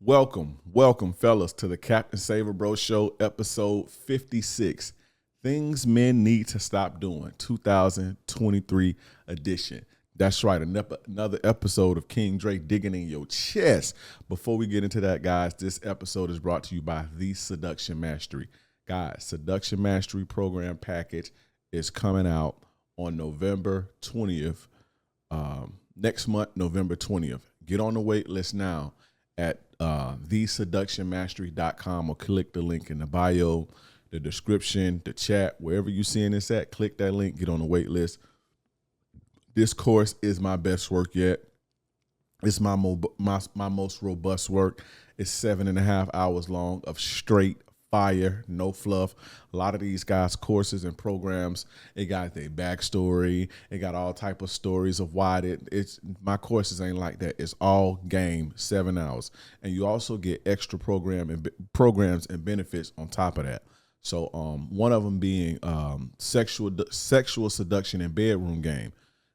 Welcome, fellas, to the Captain Saver Bro Show, episode 56. Things men need to stop doing, 2023 edition. That's right, another episode of King Dre digging in your chest. Before we get into that, guys, this episode is brought to you by The Seduction Mastery. Guys, Seduction Mastery program package is coming out on November 20th, next month, November 20th. Get on the wait list now at theseductionmastery.com or click the link in the bio, the description, the chat, wherever you're seeing this at. Click that link, get on the wait list. This course is my best work yet. It's my most robust work. It's 7.5 hours long of straight fire, no fluff. A lot of these guys' courses and programs, it got their backstory. It got all type of stories of why it's my courses ain't like that. It's all game, 7 hours, and you also get extra programs and benefits on top of that. So one of them being sexual seduction and bedroom game.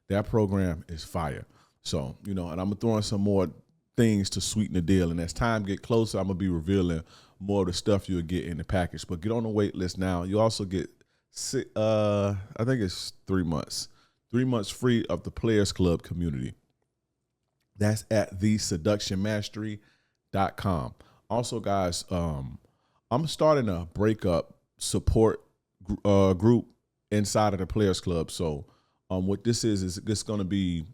That program is fire. So and I'm gonna throw in some more things to sweeten the deal. And as time get closer, I'm gonna be revealing more of the stuff you'll get in the package. But get on the wait list now. You also get, I think it's 3 months. 3 months free of the Players Club community. That's at theseductionmastery.com. Also, guys, I'm starting a breakup support group inside of the Players Club. So what this is it's going to be,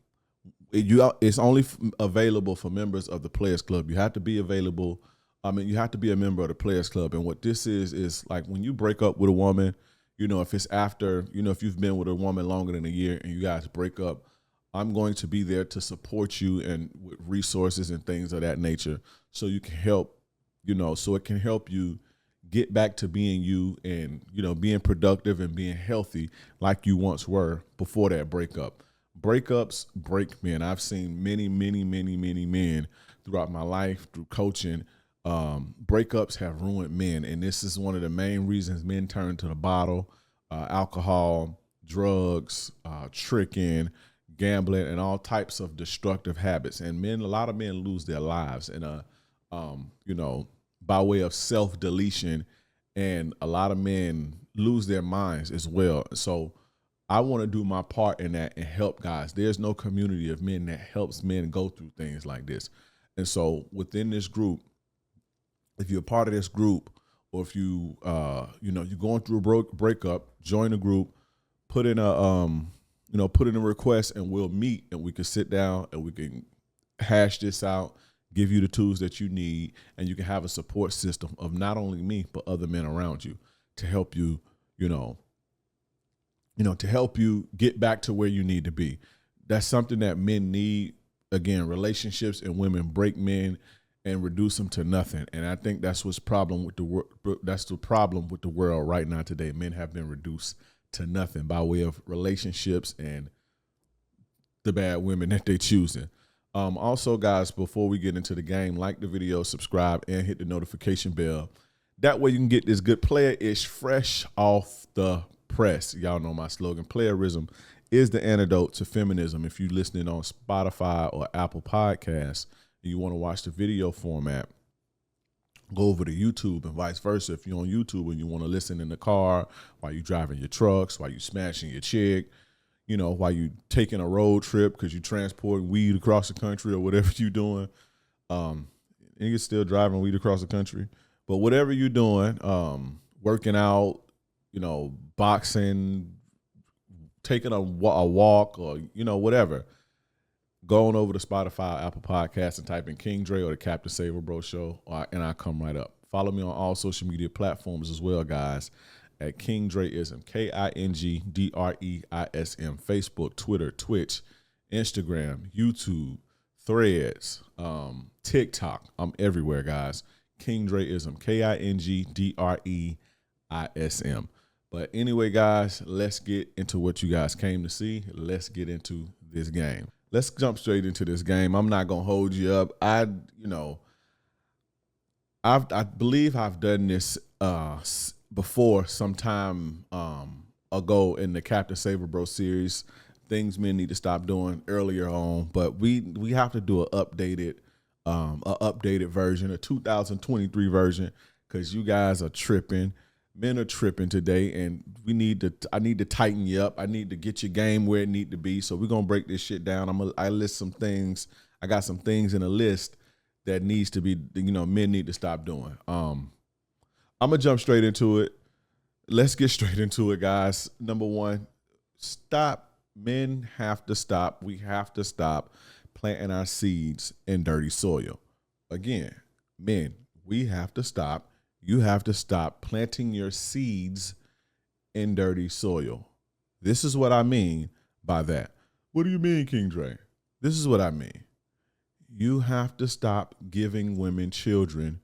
it's only available for members of the Players Club. You have to be available. You have to be a member of the Players Club. And what this is like when you break up with a woman, if it's after, if you've been with a woman longer than a year and you guys break up, I'm going to be there to support you and with resources and things of that nature. So you can help, so it can help you get back to being you and, being productive and being healthy like you once were before that breakup. Breakups break men. I've seen many men throughout my life through coaching. Breakups have ruined men, and this is one of the main reasons men turn to the bottle, alcohol, drugs, tricking, gambling, and all types of destructive habits. And a lot of men lose their lives in by way of self-deletion, and a lot of men lose their minds as well. So I want to do my part in that and help guys. There's no community of men that helps men go through things like this. And so within this group, if you're a part of this group, or if you're going through a breakup, join the group, put in a request, and we'll meet and we can sit down and we can hash this out, give you the tools that you need, and you can have a support system of not only me but other men around you to help you, to help you get back to where you need to be. That's something that men need. Again, relationships and women break men and reduce them to nothing. And I think that's the problem with the world right now today. Men have been reduced to nothing by way of relationships and the bad women that they're choosing. Also, guys, before we get into the game, like the video, subscribe, and hit the notification bell. That way you can get this good player-ish fresh off the press. Y'all know my slogan, playerism is the antidote to feminism. If you're listening on Spotify or Apple Podcasts, and you want to watch the video format, go over to YouTube, and vice versa. If you're on YouTube and you want to listen in the car while you're driving your trucks, while you're smashing your chick, while you're taking a road trip because you're transporting weed across the country or whatever you're doing, and you're still driving weed across the country, but whatever you're doing, working out, boxing, taking a walk, or, whatever, go on over to Spotify, Apple Podcasts, and type in King Dre or the Captain Saver Bro Show, and I'll come right up. Follow me on all social media platforms as well, guys, at King Dreism, KingDreism, Facebook, Twitter, Twitch, Instagram, YouTube, Threads, TikTok. I'm everywhere, guys. King Dreism, KingDreism. But anyway, guys, let's get into what you guys came to see. Let's get into this game. Let's jump straight into this game. I'm not gonna hold you up. I believe I've done this before some time ago in the Captain Saver Bro series. Things men need to stop doing earlier on, but we have to do an updated a updated version, a 2023 version, because you guys are tripping. Men are tripping today, and I need to tighten you up. I need to get your game where it need to be. So we're gonna break this shit down. I list some things. I got some things in a list that needs to be, men need to stop doing. I'm gonna jump straight into it. Let's get straight into it, guys. Number one, stop. Men have to stop. We have to stop planting our seeds in dirty soil. Again, men, we have to stop. You have to stop planting your seeds in dirty soil. This is what I mean by that. What do you mean, King Dre? This is what I mean. You have to stop giving women children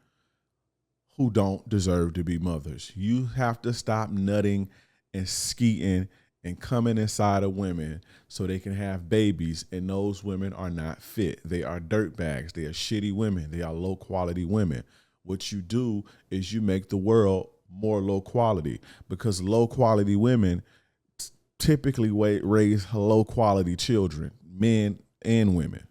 who don't deserve to be mothers. You have to stop nutting and skeeting and coming inside of women so they can have babies, and those women are not fit. They are dirtbags. They are shitty women. They are low quality women. What you do is you make the world more low quality, because low quality women typically raise low quality children, men and women.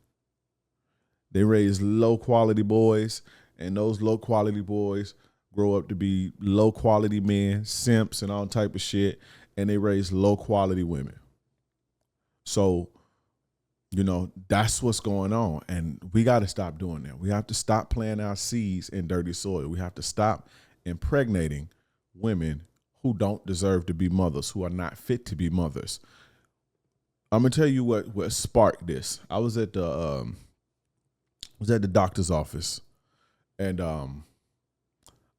They raise low quality boys, and those low quality boys grow up to be low quality men, simps and all type of shit, and they raise low quality women. So, that's what's going on, and we got to stop doing that. We have to stop planting our seeds in dirty soil. We have to stop impregnating women who don't deserve to be mothers, who are not fit to be mothers. I'm gonna tell you what sparked this. I was at the doctor's office, and I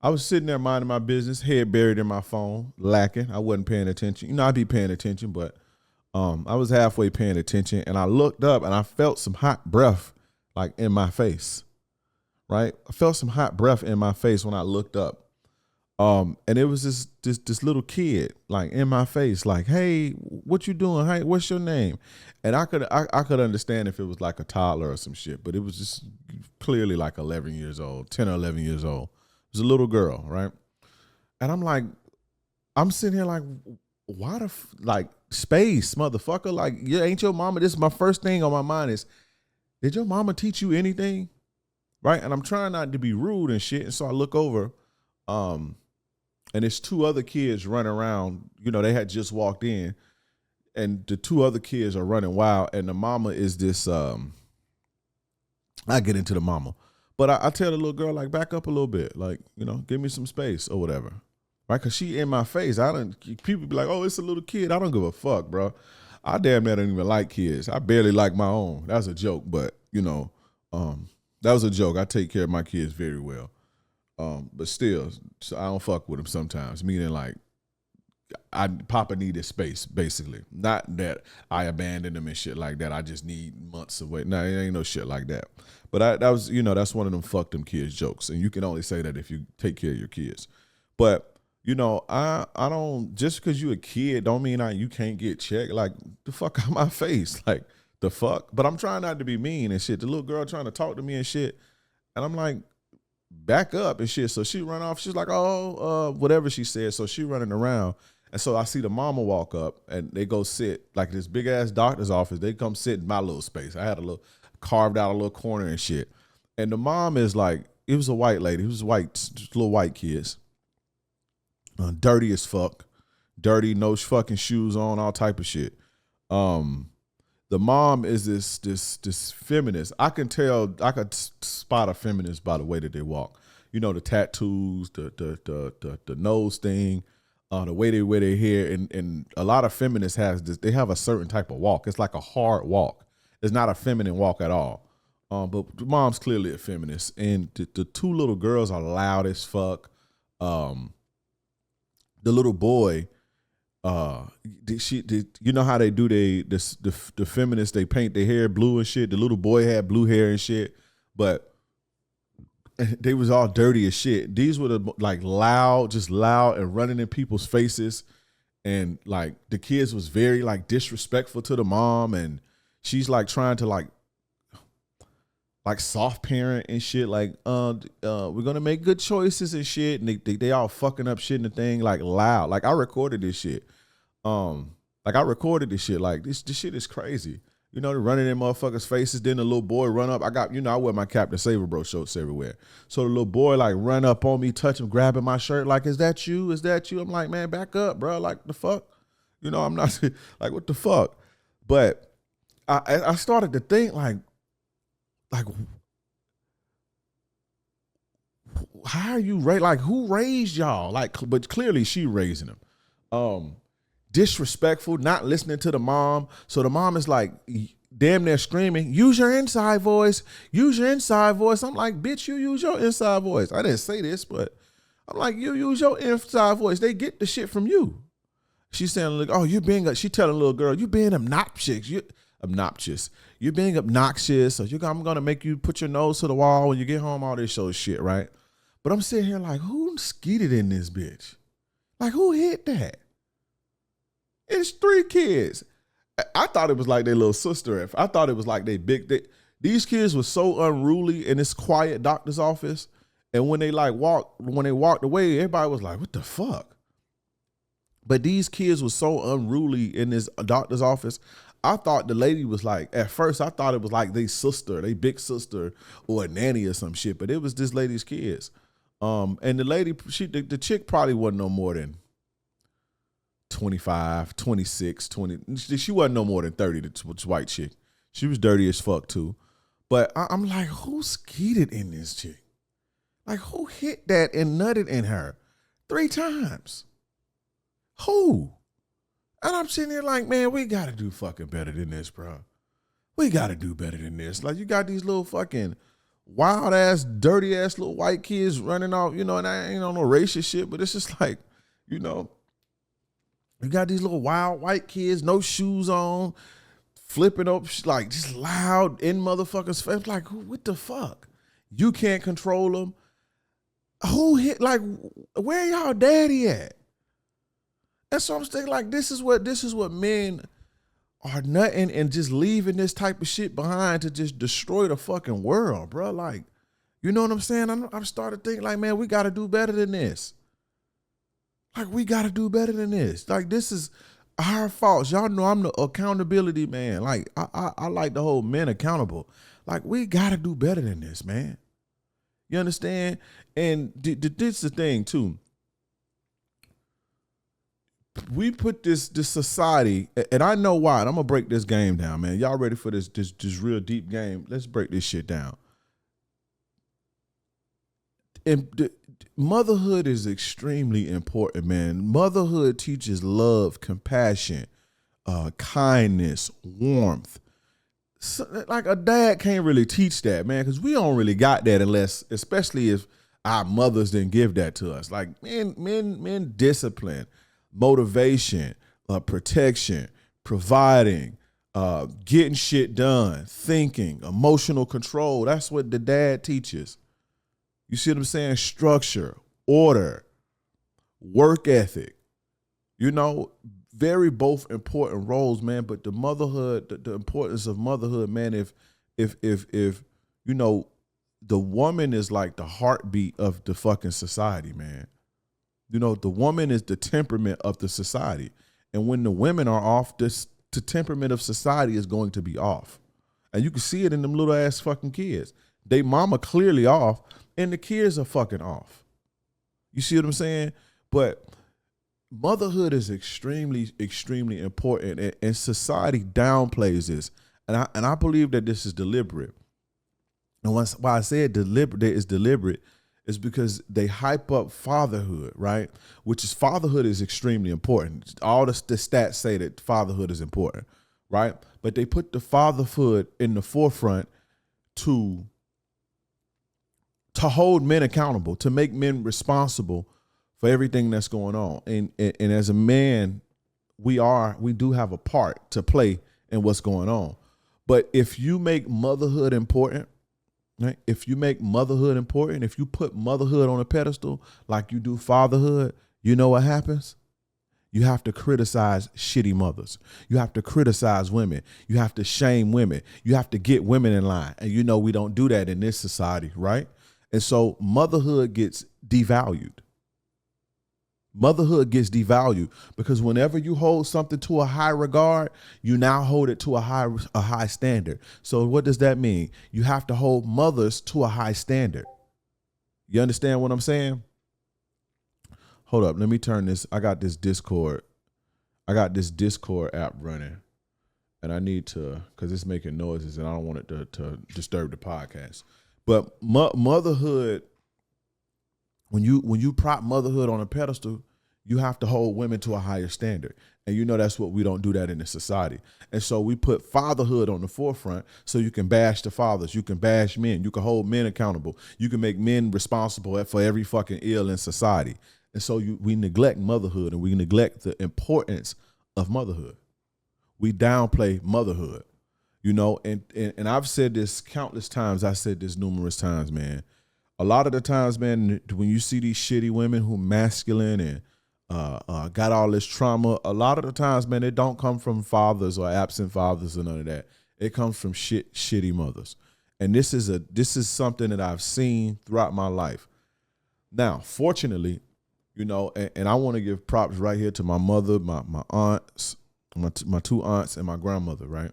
was sitting there minding my business, head buried in my phone, lacking. I wasn't paying attention. I'd be paying attention, but I was halfway paying attention, and I looked up and I felt some hot breath like in my face, right? I felt some hot breath in my face when I looked up. And it was this little kid like in my face, like, "Hey, what you doing? Hey, what's your name?" And I could understand if it was like a toddler or some shit, but it was just clearly like 11 years old, 10 or 11 years old. It was a little girl, right? And I'm sitting here like, why like space, motherfucker? Like, yeah, ain't your mama? This is my first thing on my mind is, did your mama teach you anything? Right? And I'm trying not to be rude and shit. And so I look over, and there's two other kids running around. They had just walked in, and the two other kids are running wild. And the mama is this, I get into the mama, but I tell the little girl, like, back up a little bit, like, give me some space or whatever. Right, cause she in my face. People be like, "Oh, it's a little kid." I don't give a fuck, bro. I damn near don't even like kids. I barely like my own. That's a joke, but that was a joke. I take care of my kids very well, but still, so I don't fuck with them sometimes. Meaning, like, Papa needed space, basically. Not that I abandoned them and shit like that. I just need months away. No, it ain't no shit like that. But that was, that's one of them fuck them kids jokes, and you can only say that if you take care of your kids, but. I don't, just because you a kid don't mean you can't get checked. Like, the fuck out my face. Like, the fuck? But I'm trying not to be mean and shit. The little girl trying to talk to me and shit. And I'm like, back up and shit. So she run off. She's like, whatever she said. So she running around. And so I see the mama walk up and they go sit, like this big ass doctor's office. They come sit in my little space. I had carved out a little corner and shit. And the mom is like, it was a white lady. It was little white kids. Dirty as fuck, no fucking shoes on, all type of shit. The mom is this feminist. I could spot a feminist by the way that they walk. The tattoos, the nose thing, the way they wear their hair, and a lot of feminists have this. They have a certain type of walk. It's like a hard walk. It's not a feminine walk at all. But the mom's clearly a feminist, and the two little girls are loud as fuck. The little boy, you know how they do the feminists, they paint their hair blue and shit. The little boy had blue hair and shit, but they was all dirty as shit. These were like loud and running in people's faces, and like the kids was very like disrespectful to the mom, and she's like trying to like soft parent and shit, like we're gonna make good choices and shit, and they all fucking up shit in the thing, like loud. Like I recorded this shit. Like this shit is crazy. You know, they're running in motherfuckers' faces. Then the little boy run up. I wear my Captain Saver Bro shorts everywhere. So the little boy like run up on me, touch him, grabbing my shirt, like, is that you? Is that you? I'm like, man, back up, bro. Like, the fuck? You know, I'm not like, what the fuck? But I started to think like, how are you raised? Like, who raised y'all? Like, but clearly she raising them. Disrespectful, not listening to the mom. So the mom is like, damn near screaming, use your inside voice. Use your inside voice. I'm like, bitch, you use your inside voice. I didn't say this, but I'm like, you use your inside voice. They get the shit from you. She's saying, like, oh, she telling a little girl, you being obnoxious. You're being obnoxious. So I'm going to make you put your nose to the wall when you get home, all this show shit, right? But I'm sitting here like, who skeeted in this bitch? Like, who hit that? It's 3 kids. I thought it was like their little sister. I thought it was like these kids were so unruly in this quiet doctor's office. And when they walked away, everybody was like, what the fuck? But these kids were so unruly in this doctor's office. I thought the lady was like, at first I thought it was like they big sister or a nanny or some shit, but it was this lady's kids. And the lady, the chick probably wasn't no more than 25, 26, 20. She wasn't no more than 30, this white chick. She was dirty as fuck too. But I'm like, who skeeted in this chick? Like, who hit that and nutted in her 3 times? Who? And I'm sitting here like, man, we got to do fucking better than this, bro. We got to do better than this. Like, you got these little fucking wild ass, dirty ass little white kids running off, you know, and I ain't on no racist shit, but it's just like, you know, you got these little wild white kids, no shoes on, flipping up, like just loud in motherfuckers' face. Like, what the fuck? You can't control them. Who hit, like, where y'all daddy at? And so I'm thinking like, this is what men are nutting and just leaving this type of shit behind to just destroy the fucking world, bro. Like, you know what I'm saying? I'm started thinking like, man, we got to do better than this. Like, we got to do better than this. Like, this is our faults. Y'all know I'm the accountability man. Like, I like to hold men accountable. Like, we got to do better than this, man. You understand? And this is the thing too. We put this society, and I know why, and I'm going to break this game down, man. Y'all ready for this real deep game? Let's break this shit down. And motherhood is extremely important, man. Motherhood teaches love, compassion, kindness, warmth. So, like, a dad can't really teach that, man, because we don't really got that especially if our mothers didn't give that to us. Like, men discipline, motivation, protection, providing, getting shit done, thinking, emotional control. That's what the dad teaches. You see what I'm saying? Structure, order, work ethic, you know, very both important roles, man. But the motherhood, the importance of motherhood, man, if you know, the woman is like the heartbeat of the fucking society, man. You know, the woman is the temperament of the society. And when the women are off, the temperament of society is going to be off. And you can see it in them little ass fucking kids. They mama clearly off, and the kids are fucking off. You see what I'm saying? But motherhood is extremely, extremely important, and society downplays this. And I believe that this is deliberate. And why I say deliberate is because they hype up fatherhood, right? Fatherhood is extremely important. All the stats say that fatherhood is important, right? But they put the fatherhood in the forefront to hold men accountable, to make men responsible for everything that's going on. And as a man, we do have a part to play in what's going on. But if you make motherhood important, right? If you make motherhood important, if you put motherhood on a pedestal like you do fatherhood, you know what happens? You have to criticize shitty mothers. You have to criticize women. You have to shame women. You have to get women in line. And you know we don't do that in this society, right? And so motherhood gets devalued. Motherhood gets devalued because whenever you hold something to a high regard, you now hold it to a high standard. So what does that mean? You have to hold mothers to a high standard. You understand what I'm saying? Hold up, let me turn this. I got this Discord app running, and I need to, because it's making noises, and I don't want it to disturb the podcast. But motherhood, when you prop motherhood on a pedestal, you have to hold women to a higher standard. And that's what we don't do that in this society. And so we put fatherhood on the forefront so you can bash the fathers. You can bash men. You can hold men accountable. You can make men responsible for every fucking ill in society. And so we neglect motherhood, and we neglect the importance of motherhood. We downplay motherhood, and I've said this countless times. I said this numerous times, man. A lot of the times, man, when you see these shitty women who masculine and got all this trauma, a lot of the times, man, it don't come from fathers or absent fathers or none of that. It comes from shitty mothers. And this is something that I've seen throughout my life. Now, fortunately, and I want to give props right here to my mother, my aunts, my two aunts, and my grandmother, right?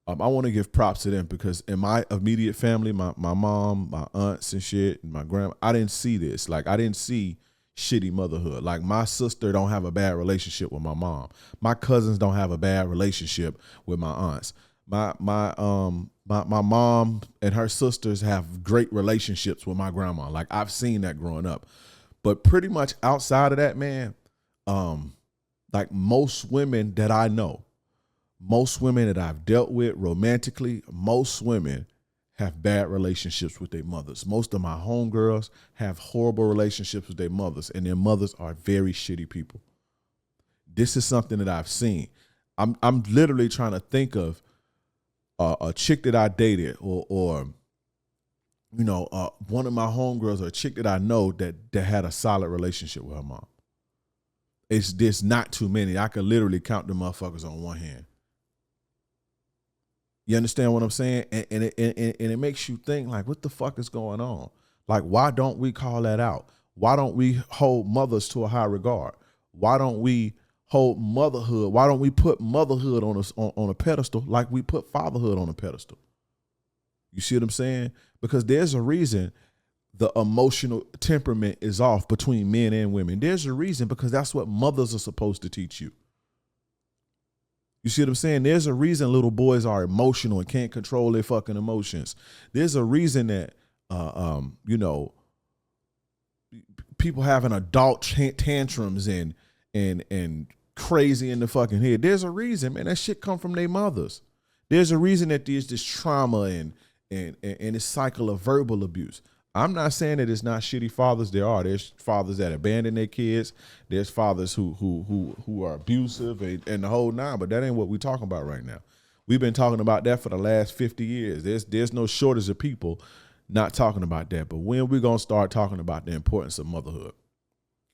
I want to give props to them because in my immediate family, my mom, my aunts and shit, and my grandma, I didn't see this. Like, I didn't see shitty motherhood. Like, my sister don't have a bad relationship with my mom. My cousins don't have a bad relationship with my aunts. My mom and her sisters have great relationships with my grandma. Like, I've seen that growing up. But pretty much outside of that, man, like most women that I know, most women that I've dealt with romantically, most women have bad relationships with their mothers. Most of my homegirls have horrible relationships with their mothers, and their mothers are very shitty people. This is something that I've seen. I'm literally trying to think of a chick that I dated or one of my homegirls or a chick that I know that had a solid relationship with her mom. There's not too many. I can literally count the motherfuckers on one hand. You understand what I'm saying? And it makes you think, like, what the fuck is going on? Like, why don't we call that out? Why don't we hold mothers to a high regard? Why don't we hold motherhood? Why don't we put motherhood on a pedestal like we put fatherhood on a pedestal? You see what I'm saying? Because there's a reason the emotional temperament is off between men and women. There's a reason, because that's what mothers are supposed to teach you. You see what I'm saying? There's a reason little boys are emotional and can't control their fucking emotions. There's a reason that, people having adult tantrums and crazy in the fucking head. There's a reason, man. That shit come from their mothers. There's a reason that there's this trauma and this cycle of verbal abuse. I'm not saying that it's not shitty fathers. There are. There's fathers that abandon their kids. There's fathers who are abusive and the whole nine. But that ain't what we're talking about right now. We've been talking about that for the last 50 years. There's no shortage of people not talking about that. But when we gonna start talking about the importance of motherhood?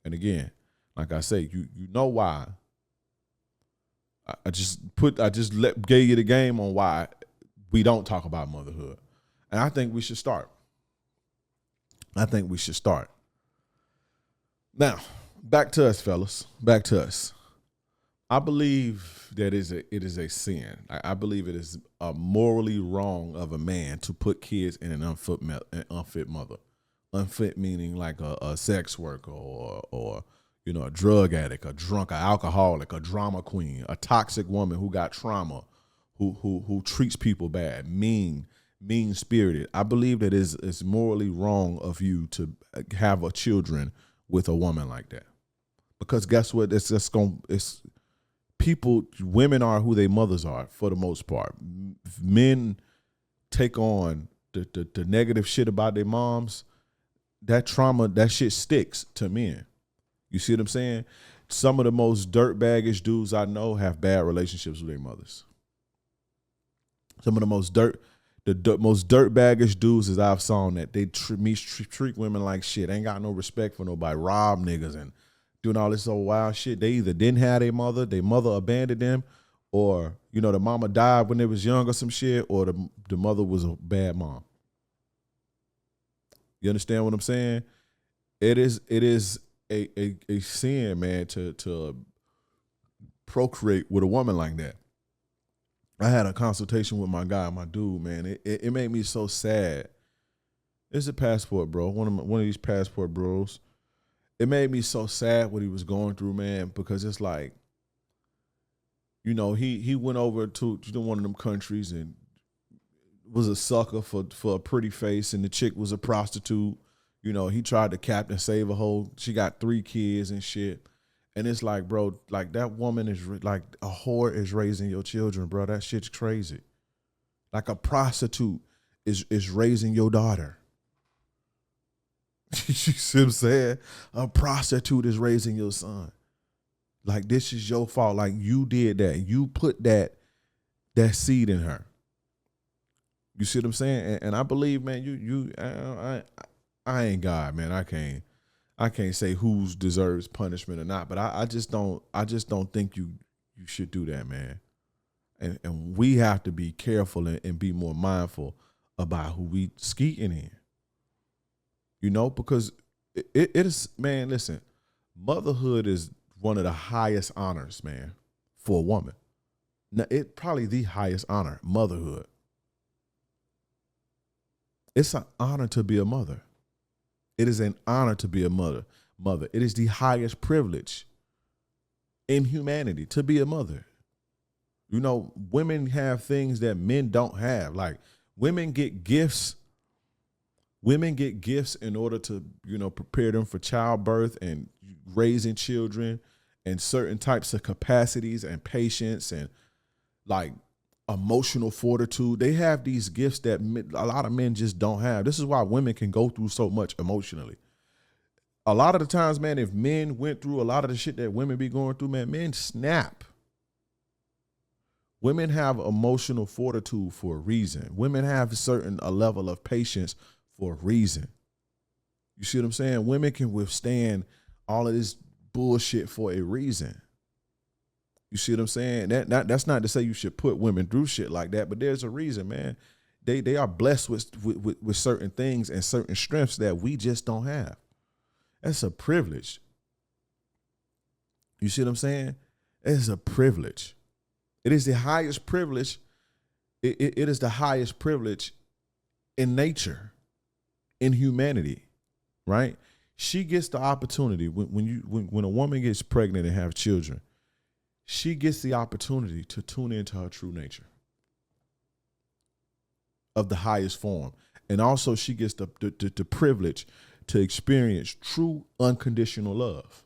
And again, like I say, you know why. I gave you the game on why we don't talk about motherhood. And I think we should start. Now, back to us, fellas. Back to us. I believe that it is a sin. I believe it is morally wrong of a man to put kids in an unfit mother. Unfit meaning like a sex worker or a drug addict, a drunk, an alcoholic, a drama queen, a toxic woman who got trauma, who treats people bad, mean-spirited. I believe that it's morally wrong of you to have a children with a woman like that. Because guess what? Women are who their mothers are for the most part. Men take on the negative shit about their moms. That trauma, that shit sticks to men. You see what I'm saying? Some of the most dirtbaggish dudes I know have bad relationships with their mothers. Some of the most dirtbaggish dudes as I've seen that they treat women like shit. Ain't got no respect for nobody. Rob niggas and doing all this old wild shit. They either didn't have their mother abandoned them, or the mama died when they was young or some shit, or the mother was a bad mom. You understand what I'm saying? It is a sin, man, to procreate with a woman like that. I had a consultation with my guy, my dude, man. It made me so sad. It's a passport, bro. One of these passport bros. It made me so sad what he was going through, man, because it's like, you know, he went over to one of them countries and was a sucker for a pretty face, and the chick was a prostitute. You know, he tried to captain save a hoe. She got 3 kids and shit. And it's like, bro, like that woman is like a whore is raising your children, bro. That shit's crazy. Like a prostitute is raising your daughter. You see what I'm saying? A prostitute is raising your son. Like, this is your fault. Like, you did that. You put that seed in her. You see what I'm saying? And I believe, man, I ain't God, man. I can't say who deserves punishment or not, but I just don't think you should do that, man. And we have to be careful and be more mindful about who we skeeting in. You know, because it is, man, listen, motherhood is one of the highest honors, man, for a woman. Now, it probably the highest honor, motherhood. It's an honor to be a mother. It is an honor to be a mother. It is the highest privilege in humanity to be a mother. You know, women have things that men don't have. Like, women get gifts. Women get gifts in order to, you know, prepare them for childbirth and raising children and certain types of capacities and patience and like emotional fortitude. They have these gifts that a lot of men just don't have. This is why women can go through so much emotionally. A lot of the times, man, if men went through a lot of the shit that women be going through, man, men snap. Women have emotional fortitude for a reason. Women have a level of patience for a reason. You see what I'm saying? Women can withstand all of this bullshit for a reason. You see what I'm saying? That's not to say you should put women through shit like that, but there's a reason, man. They are blessed with certain things and certain strengths that we just don't have. That's a privilege. You see what I'm saying? It's a privilege. It is the highest privilege. It is the highest privilege in nature, in humanity, right? She gets the opportunity when a woman gets pregnant and have children, she gets the opportunity to tune into her true nature of the highest form. And also she gets the privilege to experience true unconditional love.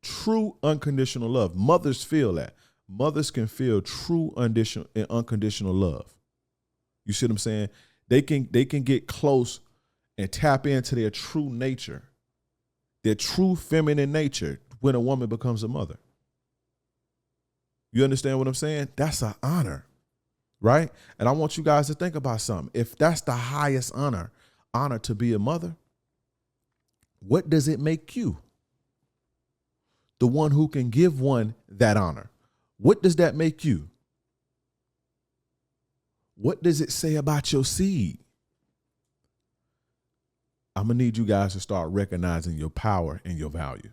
True unconditional love. Mothers feel that. Mothers can feel true unconditional love. You see what I'm saying? They can get close and tap into their true nature, their true feminine nature when a woman becomes a mother. You understand what I'm saying? That's an honor, right? And I want you guys to think about something. If that's the highest honor to be a mother, what does it make you? The one who can give one that honor. What does that make you? What does it say about your seed? I'm going to need you guys to start recognizing your power and your value.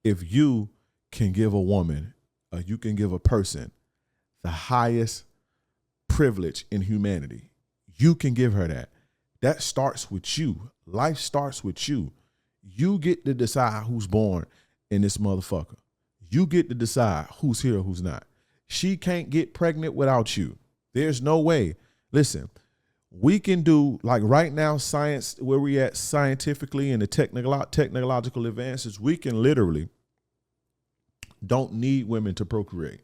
If you can give a woman, or you can give a person the highest privilege in humanity, you can give her that. That starts with you. Life starts with you. You get to decide who's born in this motherfucker. You get to decide who's here, who's not. She can't get pregnant without you. There's no way. Listen, we can do, like right now, science, where we at scientifically and the technological advances, we can literally don't need women to procreate.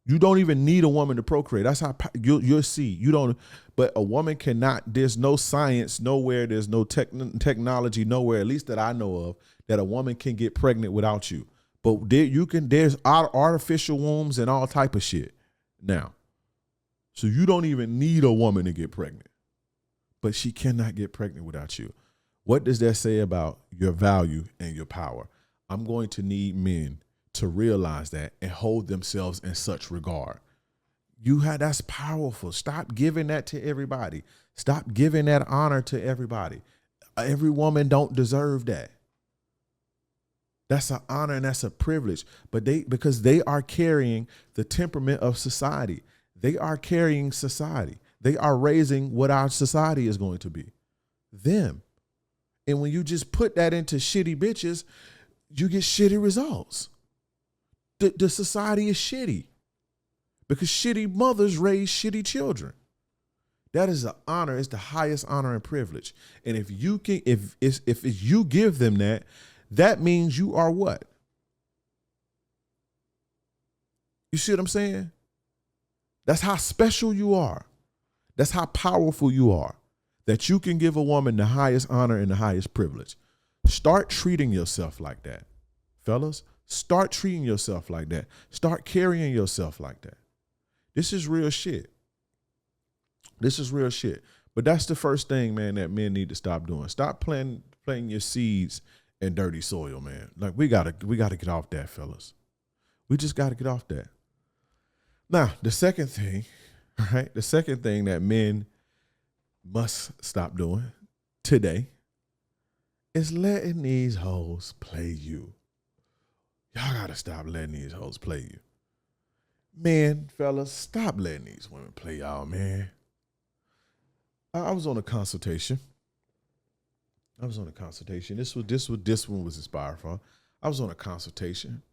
You don't even need a woman to procreate. That's how you'll see. You don't, but a woman cannot, there's no science nowhere, there's no technology nowhere, at least that I know of, that a woman can get pregnant without you. But there's artificial wombs and all type of shit now. So you don't even need a woman to get pregnant, but she cannot get pregnant without you. What does that say about your value and your power? I'm going to need men to realize that and hold themselves in such regard. That's powerful. Stop giving that to everybody. Stop giving that honor to everybody. Every woman don't deserve that. That's an honor and that's a privilege. But because they are carrying the temperament of society. They are carrying society. They are raising what our society is going to be. Them. And when you just put that into shitty bitches, you get shitty results. The society is shitty because shitty mothers raise shitty children. That is an honor. It's the highest honor and privilege. And if you can, if you give them that, that means you are what? You see what I'm saying? That's how special you are. That's how powerful you are. That you can give a woman the highest honor and the highest privilege. Start treating yourself like that. Fellas, start treating yourself like that. Start carrying yourself like that. This is real shit. This is real shit. But that's the first thing, man, that men need to stop doing. Stop planting your seeds in dirty soil, man. Like we gotta get off that, fellas. We just gotta get off that. Now, the second thing, right? The second thing that men must stop doing today is letting these hoes play you. Y'all gotta stop letting these hoes play you. Man, fellas, stop letting these women play y'all, man. I was on a consultation. This one was inspired from. I was on a consultation.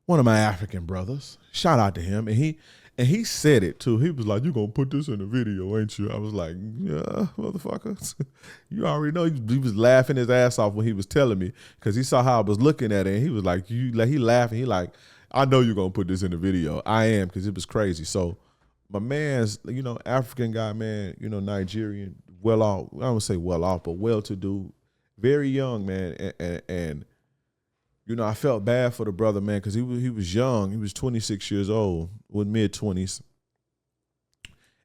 One of my African brothers, shout out to him, and he said it too. He was like, "You gonna put this in the video, ain't you?" I was like, "Yeah, motherfucker." You already know. He was laughing his ass off when he was telling me because he saw how I was looking at it, and he was like, he laughing. He like, "I know you're gonna put this in the video." I am, because it was crazy. So my man's, African guy, man, Nigerian, well off. I don't say well off, but well to do, very young, man, and I felt bad for the brother, man, because he was young. He was 26 years old, with mid-20s.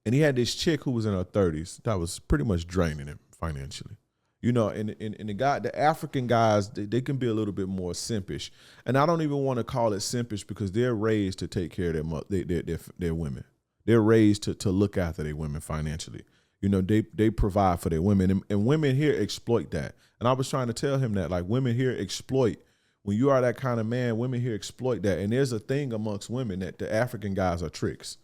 And he had this chick who was in her 30s that was pretty much draining him financially. And the African guys, they can be a little bit more simpish. And I don't even want to call it simpish because they're raised to take care of their women. They're raised to look after their women financially. They provide for their women. And women here exploit that. And I was trying to tell him that, like, women here exploit. When you are that kind of man, women here exploit that. And there's a thing amongst women that the African guys are tricks.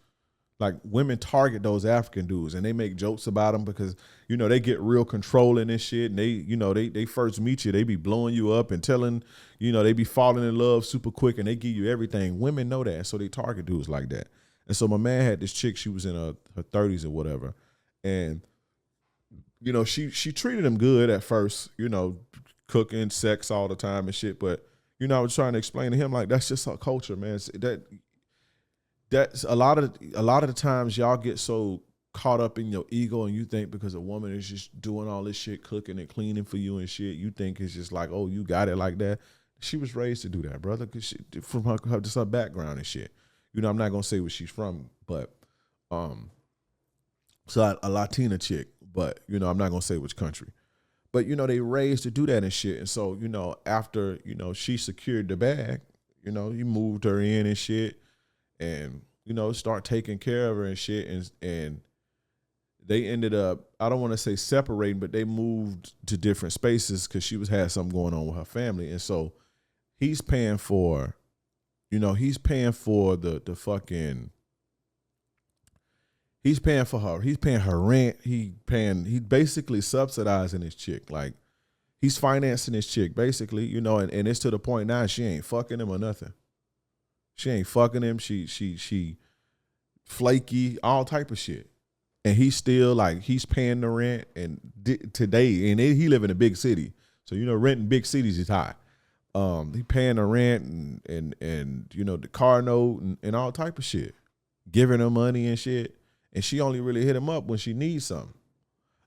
Like, women target those African dudes and they make jokes about them because, they get real controlling and shit. And they first meet you, they be blowing you up and telling, they be falling in love super quick and they give you everything. Women know that. So they target dudes like that. And so my man had this chick, she was in her 30s or whatever. And, she treated him good at first, cooking, sex all the time and shit. But, I was trying to explain to him, like, that's just our culture, man. That's a lot of the times y'all get so caught up in your ego and you think because a woman is just doing all this shit, cooking and cleaning for you and shit, you think it's just like, oh, you got it like that. She was raised to do that, brother, because from her background and shit. I'm not going to say where she's from, but so a Latina chick, but, I'm not going to say which country. But, they raised to do that and shit. And so, after, she secured the bag, he moved her in and shit and, start taking care of her and shit. And they ended up, I don't want to say separating, but they moved to different spaces because she had something going on with her family. And so he's paying for, the fucking, he's paying for her. He's paying her rent. He basically subsidizing his chick. Like, he's financing his chick, basically, and it's to the point now she ain't fucking him or nothing. She ain't fucking him. She flaky, all type of shit. And he's still, like, he's paying the rent. And today, and he live in a big city. So, rent in big cities is high. He paying the rent and the car note and all type of shit. Giving her money and shit. And she only really hit him up when she needs something.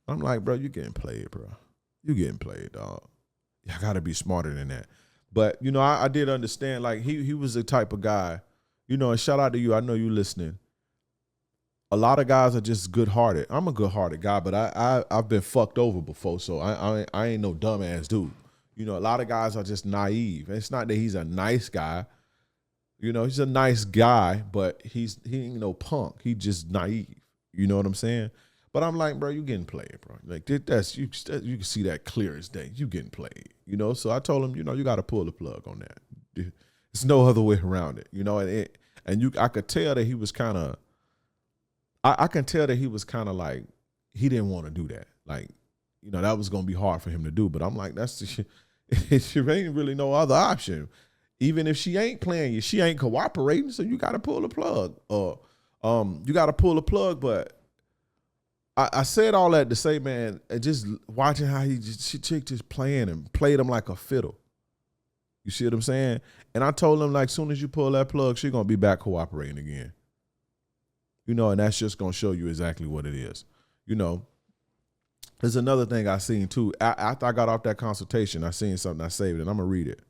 I'm like, bro, you getting played, bro. You getting played, dog. You gotta be smarter than that. But, I did understand, like, he was the type of guy, and shout out to you. I know you listening. A lot of guys are just good-hearted. I'm a good-hearted guy, but I've been fucked over before, so I ain't no dumbass dude. A lot of guys are just naive. It's not that he's a nice guy. He's a nice guy, but he ain't no punk. He just naive. You know what I'm saying? But I'm like, bro, you getting played, bro. Like that's you can see that clear as day. You getting played, So I told him, you got to pull the plug on that. There's no other way around it, I could tell that he was kind of. I can tell that he was kind of like he didn't want to do that. Like, that was gonna be hard for him to do. But I'm like, that's the shit. She ain't really no other option. Even if she ain't playing you, she ain't cooperating. So you got to pull the plug. You got to pull the plug. But I said all that to say, man, just watching how she chick just playing and played him like a fiddle. You see what I'm saying? And I told him, like, soon as you pull that plug, she gonna be back cooperating again. And that's just gonna show you exactly what it is. There's another thing I seen too. After I got off that consultation, I seen something, I saved it. I'm gonna read it.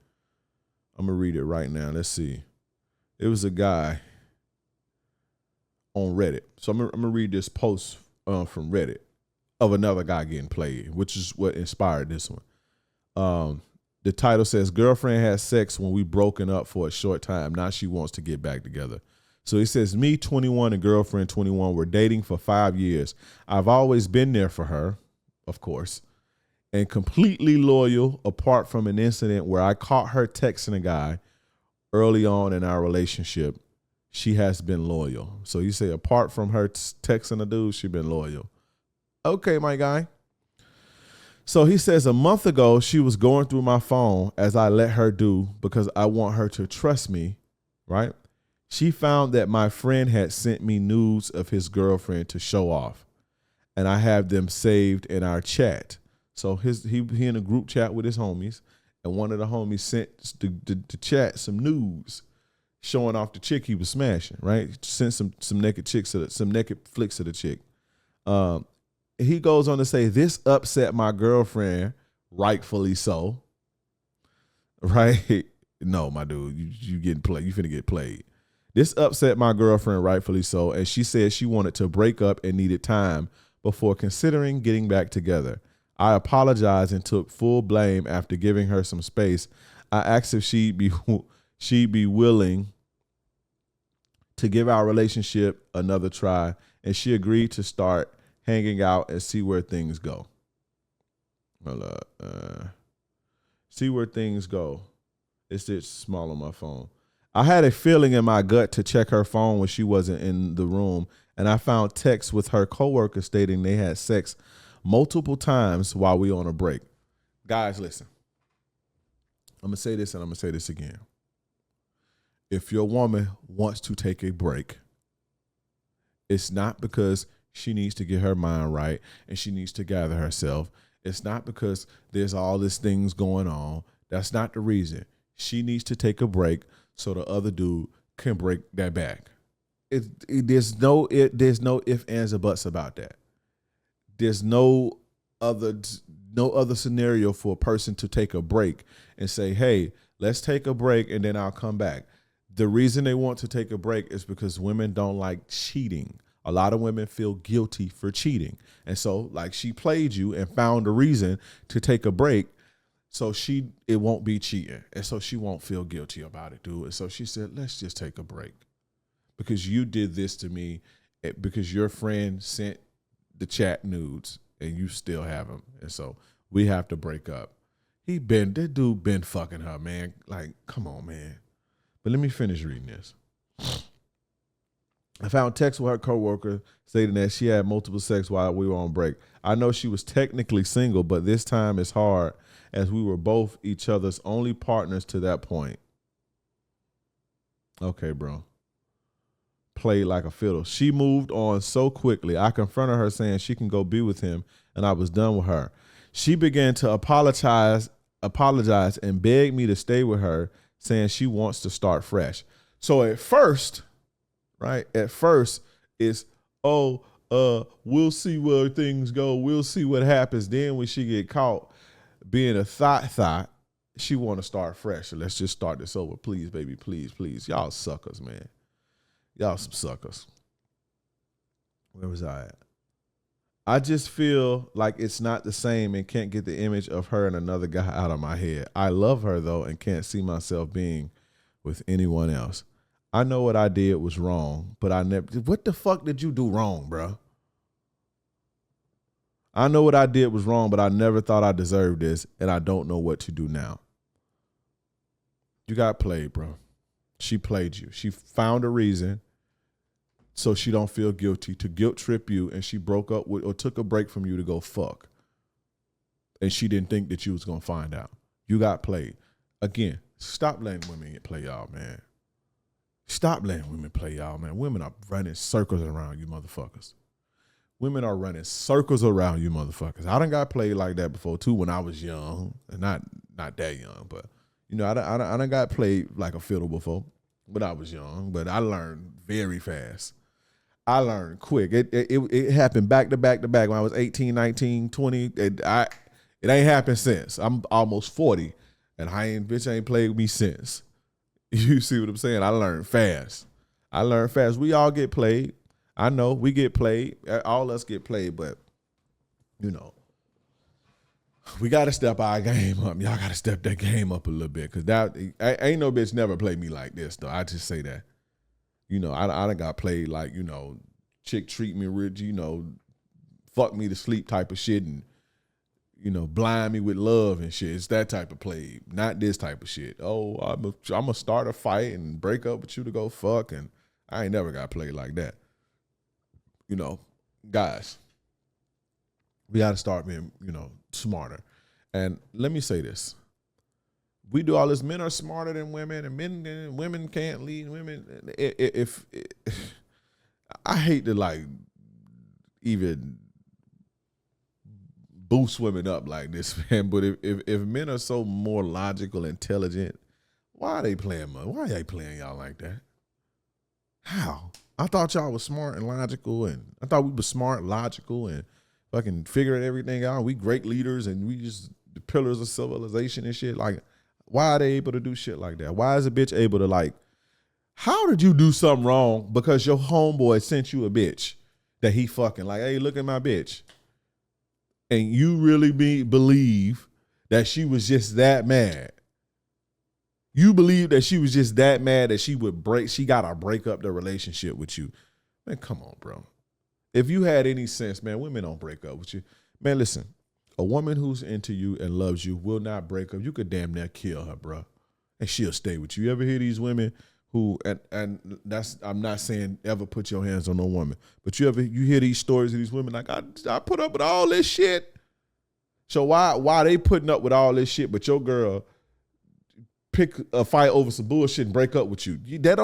I'm gonna read it right now. Let's see. It was a guy on Reddit. So I'm gonna read this post from Reddit of another guy getting played, which is what inspired this one. The title says, "Girlfriend had sex when we broken up for a short time. Now she wants to get back together." So he says, me, 21, and girlfriend, 21, were dating for 5 years. I've always been there for her, of course, and completely loyal, apart from an incident where I caught her texting a guy early on in our relationship. She has been loyal. So you say, apart from her texting a dude, she's been loyal. Okay, my guy. So he says, a month ago, she was going through my phone, as I let her do, because I want her to trust me, right? She found that my friend had sent me nudes of his girlfriend to show off, and I have them saved in our chat. So he in a group chat with his homies, and one of the homies sent the chat some nudes showing off the chick he was smashing, right? Sent some naked chicks, some naked flicks of the chick. He goes on to say, this upset my girlfriend, rightfully so. Right? No, my dude, you getting played. You finna get played. This upset my girlfriend, rightfully so, and she said she wanted to break up and needed time before considering getting back together. I apologized and took full blame after giving her some space. I asked if she'd be willing to give our relationship another try, and she agreed to start hanging out and see where things go. See where things go. It's just small on my phone. I had a feeling in my gut to check her phone when she wasn't in the room, and I found texts with her coworker stating they had sex multiple times while we on a break. Guys, listen. I'm going to say this and I'm going to say this again. If your woman wants to take a break, it's not because she needs to get her mind right and she needs to gather herself. It's not because there's all these things going on. That's not the reason. She needs to take a break so the other dude can break that back. There's no ifs, ands, or buts about that. There's no other scenario for a person to take a break and say, hey, let's take a break and then I'll come back. The reason they want to take a break is because women don't like cheating. A lot of women feel guilty for cheating. And so, like, she played you and found a reason to take a break so it won't be cheating. And so she won't feel guilty about it, dude. And so she said, let's just take a break because you did this to me because your friend sent the chat nudes and you still have them. And so we have to break up. That dude been fucking her, man. Like, come on, man. But let me finish reading this. I found text with her coworker stating that she had multiple sex while we were on break. I know she was technically single, but this time it's hard as we were both each other's only partners to that point. Okay, bro. Played like a fiddle. She moved on so quickly. I confronted her saying she can go be with him, and I was done with her. She began to apologize and beg me to stay with her, saying she wants to start fresh. So at first, right? At first, it's, we'll see where things go. We'll see what happens. Then when she get caught being a thought, she want to start fresh. So let's just start this over. Please, baby, please, please. Y'all suckers, man. Y'all some suckers. Where was I at? I just feel like it's not the same and can't get the image of her and another guy out of my head. I love her, though, and can't see myself being with anyone else. I know what I did was wrong, but I never. What the fuck did you do wrong, bro? I know what I did was wrong, but I never thought I deserved this, and I don't know what to do now. You got played, bro. She played you. She found a reason so she don't feel guilty to guilt trip you, and she broke up with or took a break from you to go fuck. And she didn't think that you was going to find out. You got played. Again, stop letting women play y'all, man. Stop letting women play y'all, man. Women are running circles around you motherfuckers. Women are running circles around you motherfuckers. I done got played like that before too when I was young. And not that young, but you know, I done got played like a fiddle before when I was young, but I learned very fast. I learned quick. It happened back to back to back when I was 18, 19, 20. It ain't happened since. I'm almost 40 and bitch ain't played with me since. You see what I'm saying? I learned fast. We all get played. I know we get played. All us get played, but you know, we got to step our game up. Y'all got to step that game up a little bit, because that ain't no bitch never played me like this, though. I just say that. You know, I done got played like, you know, chick treat me rich, you know, fuck me to sleep type of shit, and, you know, blind me with love and shit. It's that type of play, not this type of shit. Oh, I'm going to start a fight and break up with you to go fuck, and I ain't never got played like that. You know, guys, we got to start being, you know, smarter. And let me say this. We do all this. Men are smarter than women, and women can't lead women. If I hate to like even boost women up like this, man, but if men are so more logical, intelligent, why are they playing? Why are they playing y'all like that? How? I thought y'all was smart and logical, and I thought we were smart, logical, and fucking figuring everything out. We great leaders, and we just the pillars of civilization and shit. Like, why are they able to do shit like that? Why is a bitch able to like, how did you do something wrong because your homeboy sent you a bitch that he fucking like, hey, look at my bitch. And you really believe that she was just that mad. You believe that she was just that mad that she gotta break up the relationship with you. Man, come on, bro. If you had any sense, man, women don't break up with you. Man, listen, a woman who's into you and loves you will not break up. You could damn near kill her, bro, and she'll stay with you. You ever hear these women who, and that's, I'm not saying ever put your hands on no woman, but you hear these stories of these women like, I put up with all this shit. So why they putting up with all this shit, but your girl pick a fight over some bullshit and break up with you? That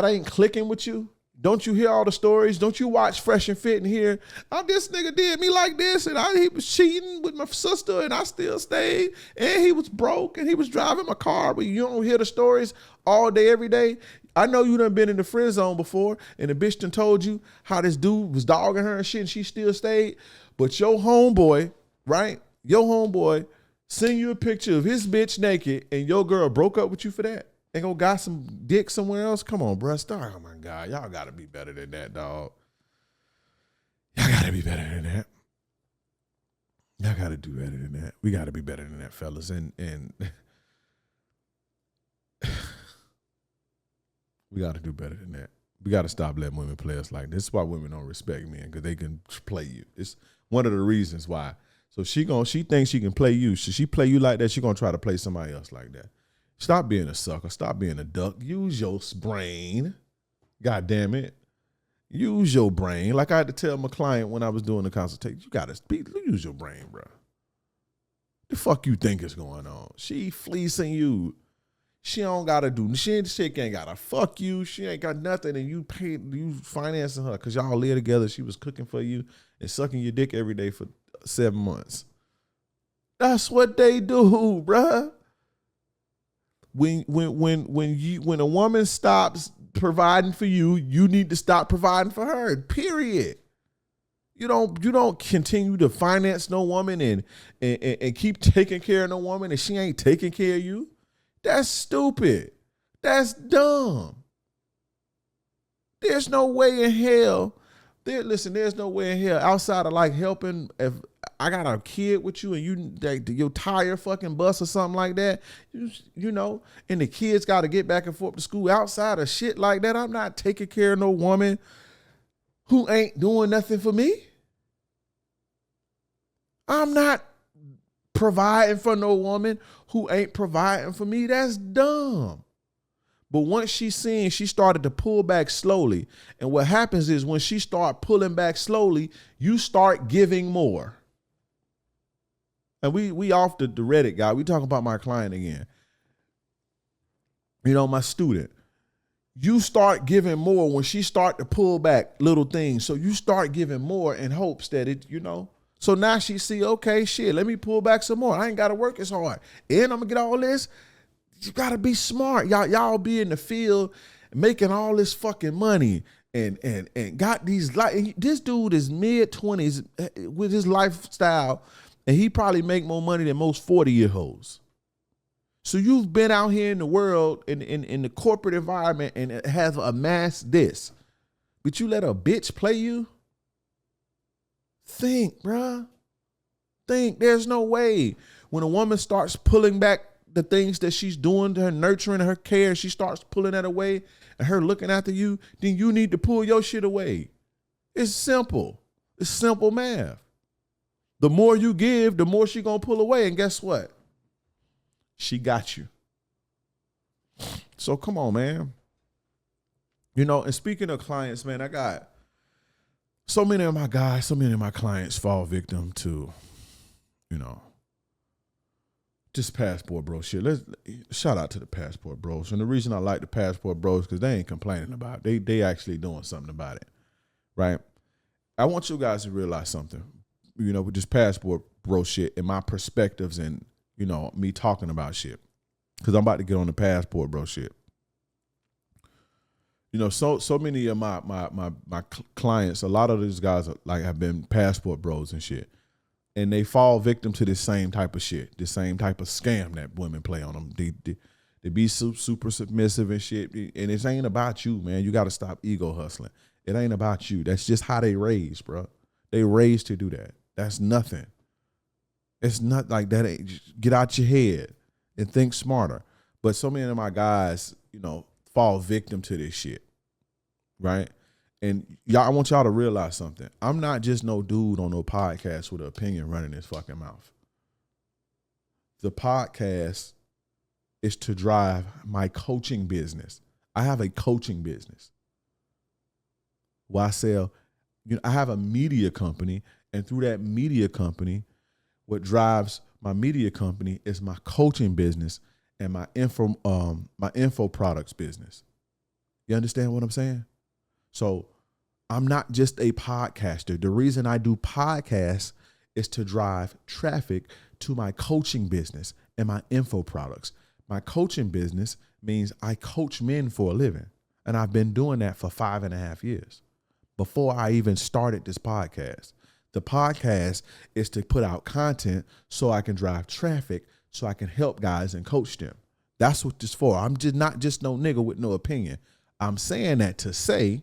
ain't clicking with you. Don't you hear all the stories? Don't you watch Fresh and Fit and hear, oh, this nigga did me like this, and he was cheating with my sister, and I still stayed, and he was broke, and he was driving my car, but you don't hear the stories all day, every day? I know you done been in the friend zone before, and the bitch done told you how this dude was dogging her and shit, and she still stayed, but your homeboy, right? Your homeboy send you a picture of his bitch naked, and your girl broke up with you for that? And go got some dick somewhere else? Come on, bro. Start. Oh, my God. Y'all got to be better than that, dog. Y'all got to be better than that. Y'all got to do better than that. We got to be better than that, fellas. And we got to do better than that. We got to stop letting women play us like this. This is why women don't respect men, because they can play you. It's one of the reasons why. So she thinks she can play you. Should she play you like that, she going to try to play somebody else like that. Stop being a sucker. Stop being a duck. Use your brain. God damn it. Use your brain. Like I had to tell my client when I was doing the consultation, you got to use your brain, bro. The fuck you think is going on? She fleecing you. She don't got to do, she ain't got to fuck you. She ain't got nothing, and you financing her because y'all live together. She was cooking for you and sucking your dick every day for 7 months. That's what they do, bruh. When a woman stops providing for you, you need to stop providing for her. Period. You don't continue to finance no woman and keep taking care of no woman and she ain't taking care of you. That's stupid. That's dumb. There's no way in hell. There's no way in hell outside of like helping. If I got a kid with you and your tire fucking bust or something like that, you know, and the kids got to get back and forth to school, outside of shit like that, I'm not taking care of no woman who ain't doing nothing for me. I'm not providing for no woman who ain't providing for me. That's dumb. But once she started to pull back slowly. And what happens is when she start pulling back slowly, you start giving more. And we off the Reddit guy. We talking about my client again. You know, my student. You start giving more when she start to pull back little things. So you start giving more in hopes that it, you know. So now she see, okay, shit, let me pull back some more. I ain't got to work as hard. And I'm going to get all this. You got to be smart. Y'all be in the field making all this fucking money and got these, like, this dude is mid-20s with his lifestyle, and he probably make more money than most 40-year-olds. So you've been out here in the world, in the corporate environment, and it has amassed this. But you let a bitch play you? Think, bruh. Think. There's no way. When a woman starts pulling back the things that she's doing to her, nurturing her care, she starts pulling that away, and her looking after you, then you need to pull your shit away. It's simple. It's simple math. The more you give, the more she gonna pull away, and guess what? She got you. So come on, man. You know, and speaking of clients, man, I got so many of my guys, so many of my clients fall victim to, you know, just passport bro shit. Let's shout out to the passport bros. And the reason I like the passport bros because they ain't complaining about it. They actually doing something about it, right? I want you guys to realize something, you know, with this passport bro shit and my perspectives and, you know, me talking about shit, because I'm about to get on the passport bro shit. You know, so many of my clients, a lot of these guys are, like, have been passport bros and shit. And they fall victim to this same type of shit, this same type of scam that women play on them. They be super submissive and shit. And it ain't about you, man. You got to stop ego hustling. It ain't about you. That's just how they raised, bro. They raised to do that. That's nothing. It's not like that. Get out your head and think smarter. But so many of my guys, you know, fall victim to this shit, right? And y'all, I want y'all to realize something. I'm not just no dude on no podcast with an opinion running his fucking mouth. The podcast is to drive my coaching business. I have a coaching business. Where I sell, you know, I have a media company, and through that media company, what drives my media company is my coaching business and my info products business. You understand what I'm saying? So I'm not just a podcaster. The reason I do podcasts is to drive traffic to my coaching business and my info products. My coaching business means I coach men for a living. And I've been doing that for 5.5 years before I even started this podcast. The podcast is to put out content so I can drive traffic, so I can help guys and coach them. That's what this for. I'm just not just no nigga with no opinion. I'm saying that to say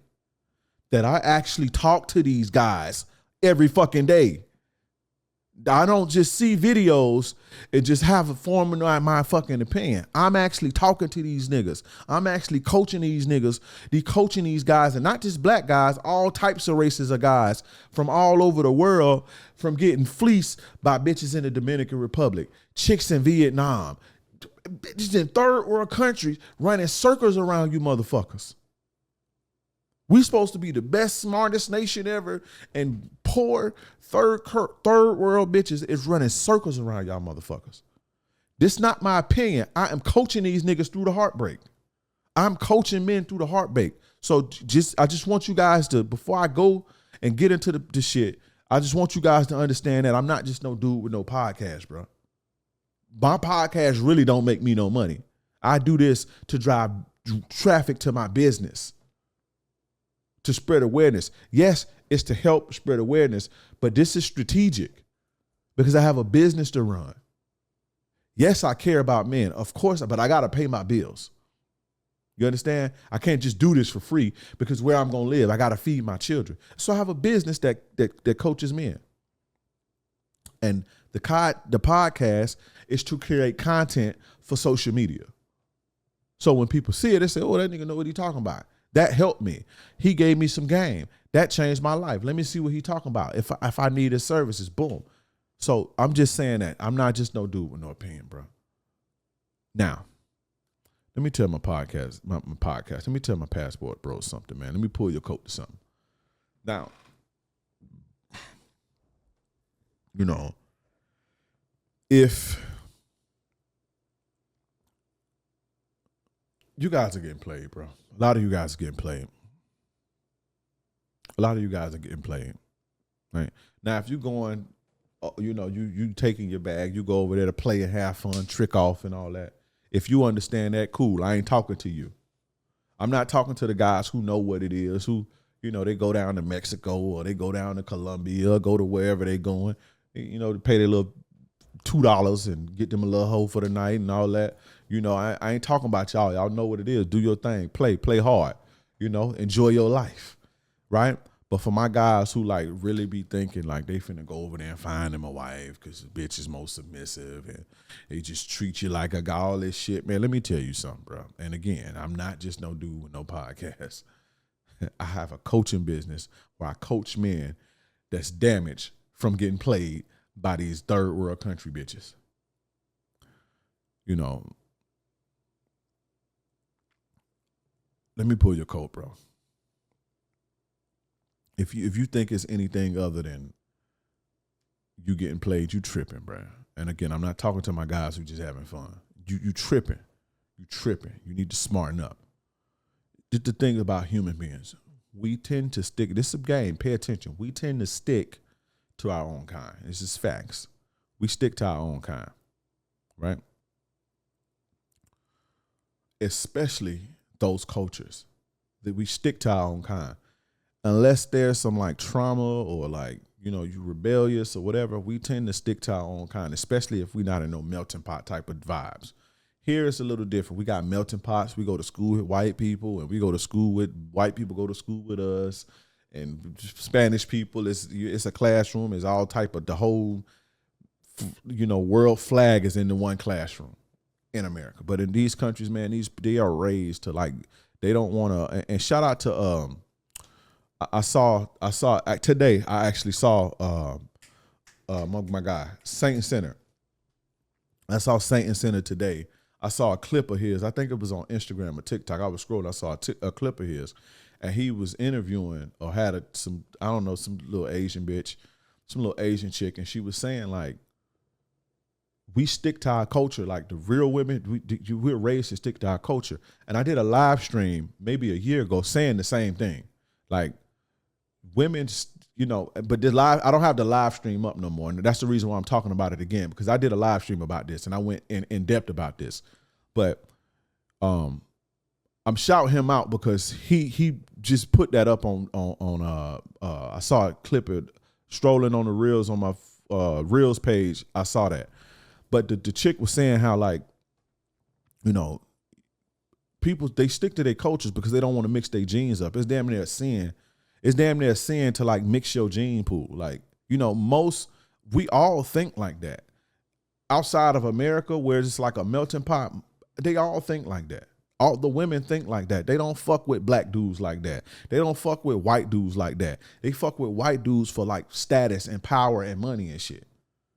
that I actually talk to these guys every fucking day. I don't just see videos and just have a form of my fucking opinion. I'm actually talking to these niggas. I'm actually coaching these niggas, coaching these guys, and not just black guys, all types of races of guys from all over the world, from getting fleeced by bitches in the Dominican Republic, chicks in Vietnam, bitches in third world countries running circles around you motherfuckers. We supposed to be the best, smartest nation ever, and poor third world bitches is running circles around y'all motherfuckers. This not my opinion. I am coaching these niggas through the heartbreak. I'm coaching men through the heartbreak. So I just want you guys to, before I go and get into the shit, I just want you guys to understand that I'm not just no dude with no podcast, bro. My podcast really don't make me no money. I do this to drive traffic to my business, to spread awareness. Yes, it's to help spread awareness, but this is strategic because I have a business to run. Yes, I care about men, of course, but I got to pay my bills. You understand? I can't just do this for free because where I'm going to live, I got to feed my children. So I have a business that coaches men. And the podcast is to create content for social media. So when people see it, they say, oh, that nigga know what he talking about. That helped me. He gave me some game. That changed my life. Let me see what he talking about. If I need his services, boom. So I'm just saying that. I'm not just no dude with no opinion, bro. Now, let me tell my podcast. Let me tell my passport bro something, man. Let me pull your coat to something. Now, you know, if you guys are getting played, bro. A lot of you guys are getting played. A lot of you guys are getting played. Right? Now, if you're going, you know, you taking your bag, you go over there to play and have fun, trick off and all that. If you understand that, cool. I ain't talking to you. I'm not talking to the guys who know what it is, who, you know, they go down to Mexico or they go down to Colombia or go to wherever they going, you know, to pay their little $2 and get them a little hoe for the night and all that. You know, I ain't talking about y'all. Y'all know what it is. Do your thing. Play hard. You know, enjoy your life. Right? But for my guys who like really be thinking like they finna go over there and find them a wife because the bitch is most submissive and they just treat you like a guy, all this shit, man, let me tell you something, bro. And again, I'm not just no dude with no podcast. I have a coaching business where I coach men that's damaged from getting played by these third world country bitches. You know, let me pull your coat, bro. If you think it's anything other than you getting played, you tripping, bro. And again, I'm not talking to my guys who just having fun. You tripping. You tripping. You need to smarten up. Just the thing about human beings, we tend to stick. This is a game. Pay attention. We tend to stick to our own kind. It's just facts. We stick to our own kind, right? Especially those cultures that we stick to our own kind. Unless there's some like trauma or like, you know, you rebellious or whatever, we tend to stick to our own kind, especially if we're not in no melting pot type of vibes. Here it's a little different. We got melting pots. We go to school with white people and we go to school with white people go to school with us, and Spanish people. It's a classroom. It's all type of the whole, you know, world flag is in the one classroom in America. But in these countries, man, they are raised to like, they don't want to, and shout out to, I saw today. I actually saw my guy Saint and Sinner. I saw Saint and Sinner today. I saw a clip of his. I think it was on Instagram or TikTok. I was scrolling. I saw a clip of his, and he was interviewing or had some little Asian bitch, some little Asian chick, and she was saying like, we stick to our culture. Like the real women, we're raised to stick to our culture. And I did a live stream maybe a year ago saying the same thing, like. Women, you know, but I don't have the live stream up no more. And that's the reason why I'm talking about it again, because I did a live stream about this and I went in depth about this. But I'm shouting him out because he just put that up on I saw a clip of strolling on the reels on my reels page. I saw that. But the chick was saying how, like, you know, people, they stick to their cultures because they don't want to mix their genes up. It's damn near a sin. It's damn near a sin to like mix your gene pool. Like, you know, we all think like that. Outside of America, where it's like a melting pot, they all think like that. All the women think like that. They don't fuck with black dudes like that. They don't fuck with white dudes like that. They fuck with white dudes for like status and power and money and shit.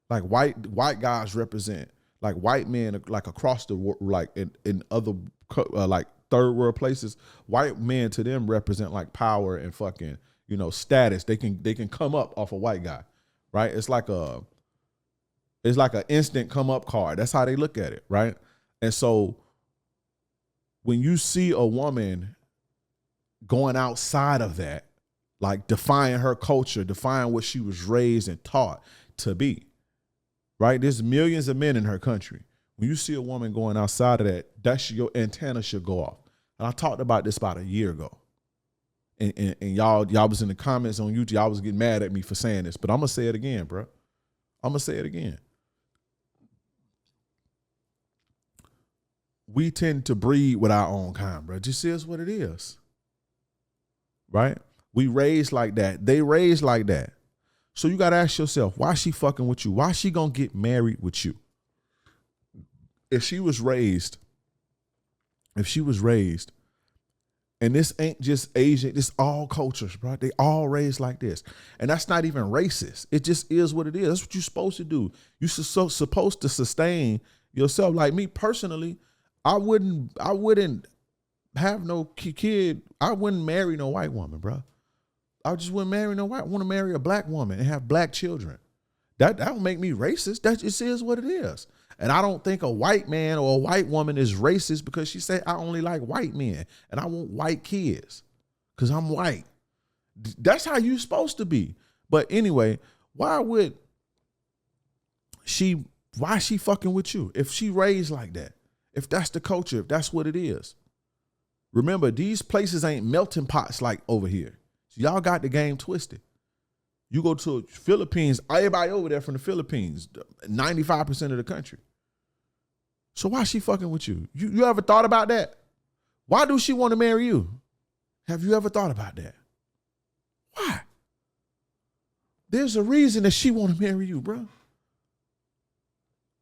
Like white guys represent, like white men like across the world, like in other like third world places, white men to them represent like power and fucking, you know, status. They can come up off a white guy, right? It's like an instant come up card. That's how they look at it, right? And so when you see a woman going outside of that, like defying her culture, defying what she was raised and taught to be, right? There's millions of men in her country. When you see a woman going outside of that, your antenna should go off. And I talked about this about a year ago. And y'all was in the comments on YouTube. Y'all was getting mad at me for saying this, but I'm going to say it again, bro. I'm going to say it again. We tend to breed with our own kind, bro. Just is what it is, right? We raised like that. They raised like that. So you got to ask yourself, why she fucking with you? Why she going to get married with you? If she was raised And this ain't just Asian. This all cultures, bro. They all raised like this. And that's not even racist. It just is what it is. That's what you're supposed to do. You're supposed to sustain yourself. Like me personally, I wouldn't have no kid. I wouldn't marry no white woman, bro. I just wouldn't marry no white. I want to marry a black woman and have black children. That don't make me racist. That just is what it is. And I don't think a white man or a white woman is racist because she said, I only like white men and I want white kids because I'm white. That's how you're supposed to be. But anyway, why she fucking with you? If she raised like that, if that's the culture, if that's what it is. Remember, these places ain't melting pots like over here. So y'all got the game twisted. You go to Philippines, everybody over there from the Philippines, 95% of the country. So why she fucking with you? You ever thought about that? Why do she want to marry you? Have you ever thought about that? Why? There's a reason that she want to marry you, bro.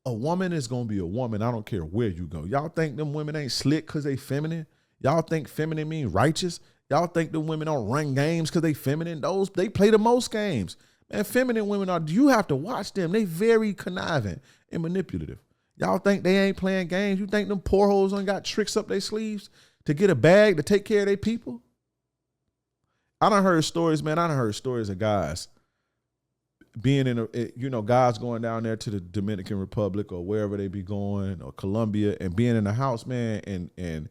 A woman is going to be a woman. I don't care where you go. Y'all think them women ain't slick because they feminine? Y'all think feminine mean righteous? Y'all think the women don't run games because they feminine? They play the most games. Man, feminine women you have to watch them. They very conniving and manipulative. Y'all think they ain't playing games? You think them poor hoes ain't got tricks up their sleeves to get a bag to take care of their people? I done heard stories, man. I done heard stories of guys being guys going down there to the Dominican Republic or wherever they be going, or Colombia, and being in the house, man, and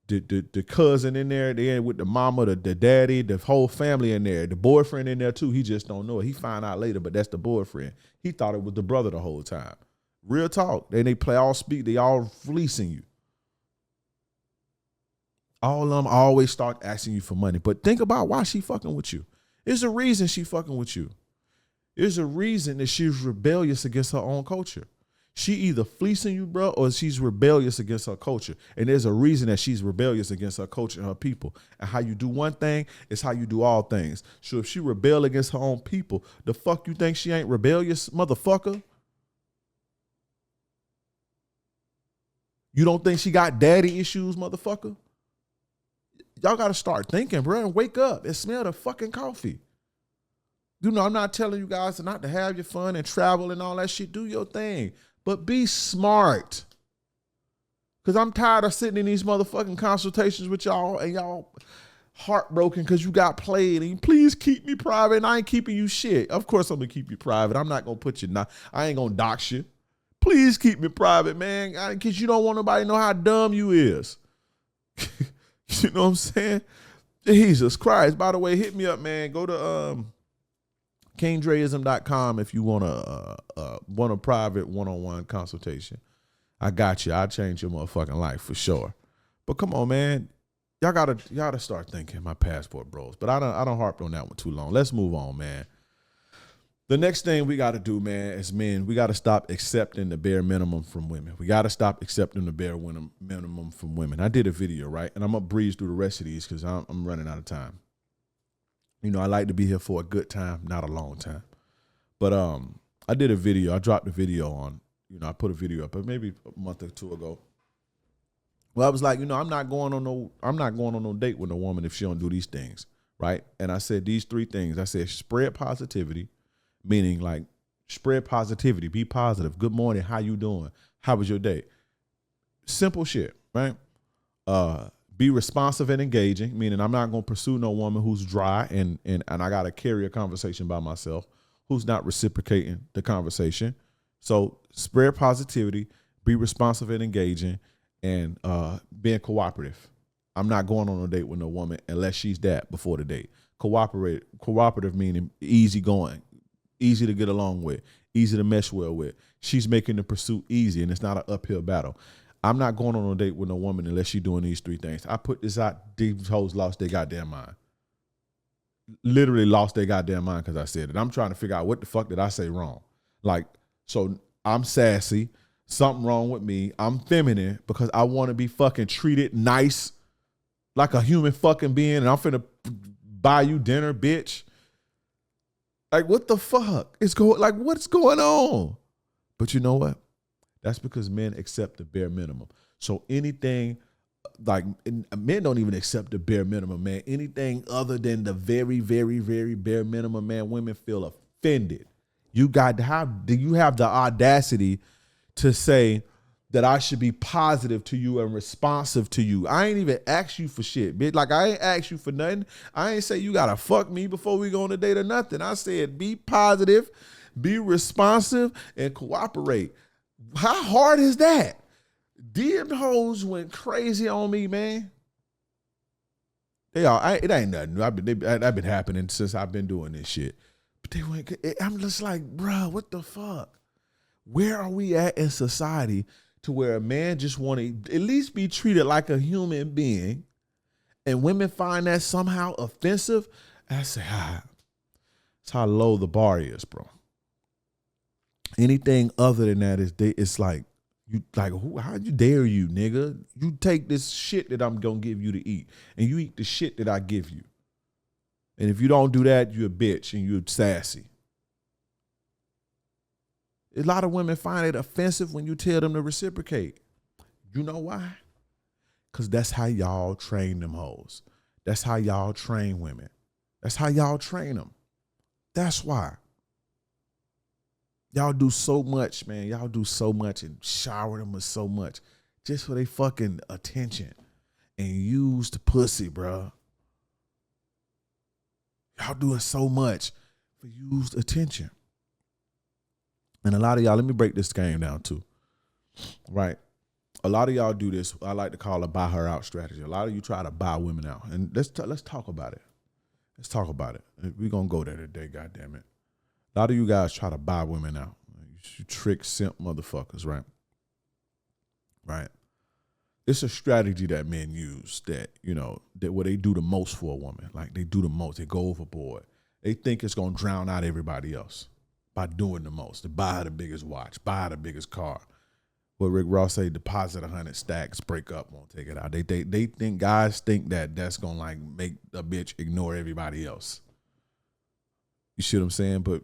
the cousin in there, they with the mama, the daddy, the whole family in there, the boyfriend in there too. He just don't know it. He find out later, but that's the boyfriend. He thought it was the brother the whole time. Real talk. Then they play all speak. They all fleecing you. All of them always start asking you for money. But think about why she fucking with you. There's a reason she fucking with you. There's a reason that she's rebellious against her own culture. She either fleecing you, bro, or she's rebellious against her culture. And there's a reason that she's rebellious against her culture and her people. And how you do one thing is how you do all things. So if she rebel against her own people, the fuck you think she ain't rebellious, motherfucker? You don't think she got daddy issues, motherfucker? Y'all got to start thinking, bro, and wake up and smell the fucking coffee. You know, I'm not telling you guys not to have your fun and travel and all that shit. Do your thing, but be smart. Because I'm tired of sitting in these motherfucking consultations with y'all and y'all heartbroken because you got played. And please keep me private. And I ain't keeping you shit. Of course I'm going to keep you private. I'm not going to put you, I ain't going to dox you. Please keep me private, man, because you don't want nobody to know how dumb you is. You know what I'm saying? Jesus Christ. By the way, hit me up, man. Go to KingDreism.com if you want a private one-on-one consultation. I got you. I'll change your motherfucking life for sure. But come on, man. Y'all gotta start thinking, my passport bros. But I don't harp on that one too long. Let's move on, man. The next thing we got to do, man, as men, we got to stop accepting the bare minimum from women. We got to stop accepting the bare minimum from women. I did a video, right? And I'm going to breeze through the rest of these because I'm running out of time. You know, I like to be here for a good time, not a long time. But I did a video. I dropped a video on, I put a video up maybe a month or two ago. Well, I was like, I'm not going on no date with a woman if she don't do these things, right? And I said these three things. I said spread positivity. Meaning like spread positivity, be positive. Good morning, how you doing? How was your day? Simple shit, right? Be responsive and engaging, meaning I'm not gonna pursue no woman who's dry and I gotta carry a conversation by myself, who's not reciprocating the conversation. So spread positivity, be responsive and engaging, and being cooperative. I'm not going on a date with no woman unless she's that before the date. Cooperative meaning easygoing. Easy to get along with, easy to mesh well with. She's making the pursuit easy, and it's not an uphill battle. I'm not going on a date with a woman unless she's doing these three things. I put this out, these hoes lost their goddamn mind. Literally lost their goddamn mind because I said it. I'm trying to figure out what the fuck did I say wrong. Like, so I'm sassy, something wrong with me. I'm feminine because I want to be fucking treated nice like a human fucking being, and I'm finna buy you dinner, bitch. Like, what the fuck is what's going on? But you know what? That's because men accept the bare minimum. So anything men don't even accept the bare minimum, man. Anything other than the very, very, very bare minimum, man, women feel offended. You do you have the audacity to say that I should be positive to you and responsive to you? I ain't even asked you for shit, bitch. Like, I ain't asked you for nothing. I ain't say you gotta fuck me before we go on a date or nothing. I said be positive, be responsive, and cooperate. How hard is that? DM hoes went crazy on me, man. It ain't nothing. I've been happening since I've been doing this shit. But I'm just like, bro, what the fuck? Where are we at in society to where a man just want to at least be treated like a human being, and women find that somehow offensive? I say, that's how low the bar is, bro. Anything other than that it's like, how you dare you, nigga? You take this shit that I'm gonna give you to eat, and you eat the shit that I give you. And if you don't do that, you're a bitch and you're sassy. A lot of women find it offensive when you tell them to reciprocate. You know why? Because that's how y'all train them hoes. That's how y'all train women. That's how y'all train them. That's why. Y'all do so much, man. Y'all do so much and shower them with so much just for their fucking attention and use the pussy, bro. Y'all doing so much for used attention. And a lot of y'all, let me break this game down too, right? A lot of y'all do this, I like to call a buy her out strategy. A lot of you try to buy women out. And let's talk about it. Let's talk about it. We're going to go there today, goddammit. A lot of you guys try to buy women out. You trick, simp motherfuckers, right? Right. It's a strategy that men use that, that where they do the most for a woman. Like they do the most. They go overboard. They think it's going to drown out everybody else by doing the most. They buy the biggest watch, buy the biggest car. What Rick Ross say, deposit 100 stacks, break up, won't take it out. They think, guys think that that's going to like make a bitch ignore everybody else. You see what I'm saying? But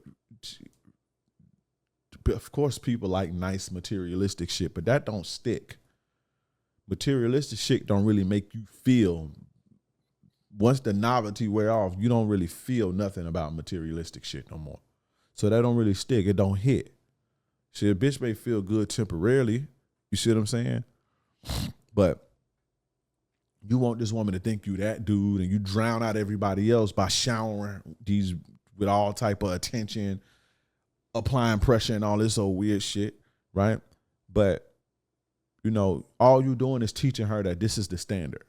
of course people like nice materialistic shit, but that don't stick. Materialistic shit don't really make you feel. Once the novelty wear off, you don't really feel nothing about materialistic shit no more. So that don't really stick. It don't hit. See, a bitch may feel good temporarily. You see what I'm saying? But you want this woman to think you that dude, and you drown out everybody else by showering these with all type of attention, applying pressure and all this old weird shit, right? But, all you doing is teaching her that this is the standard.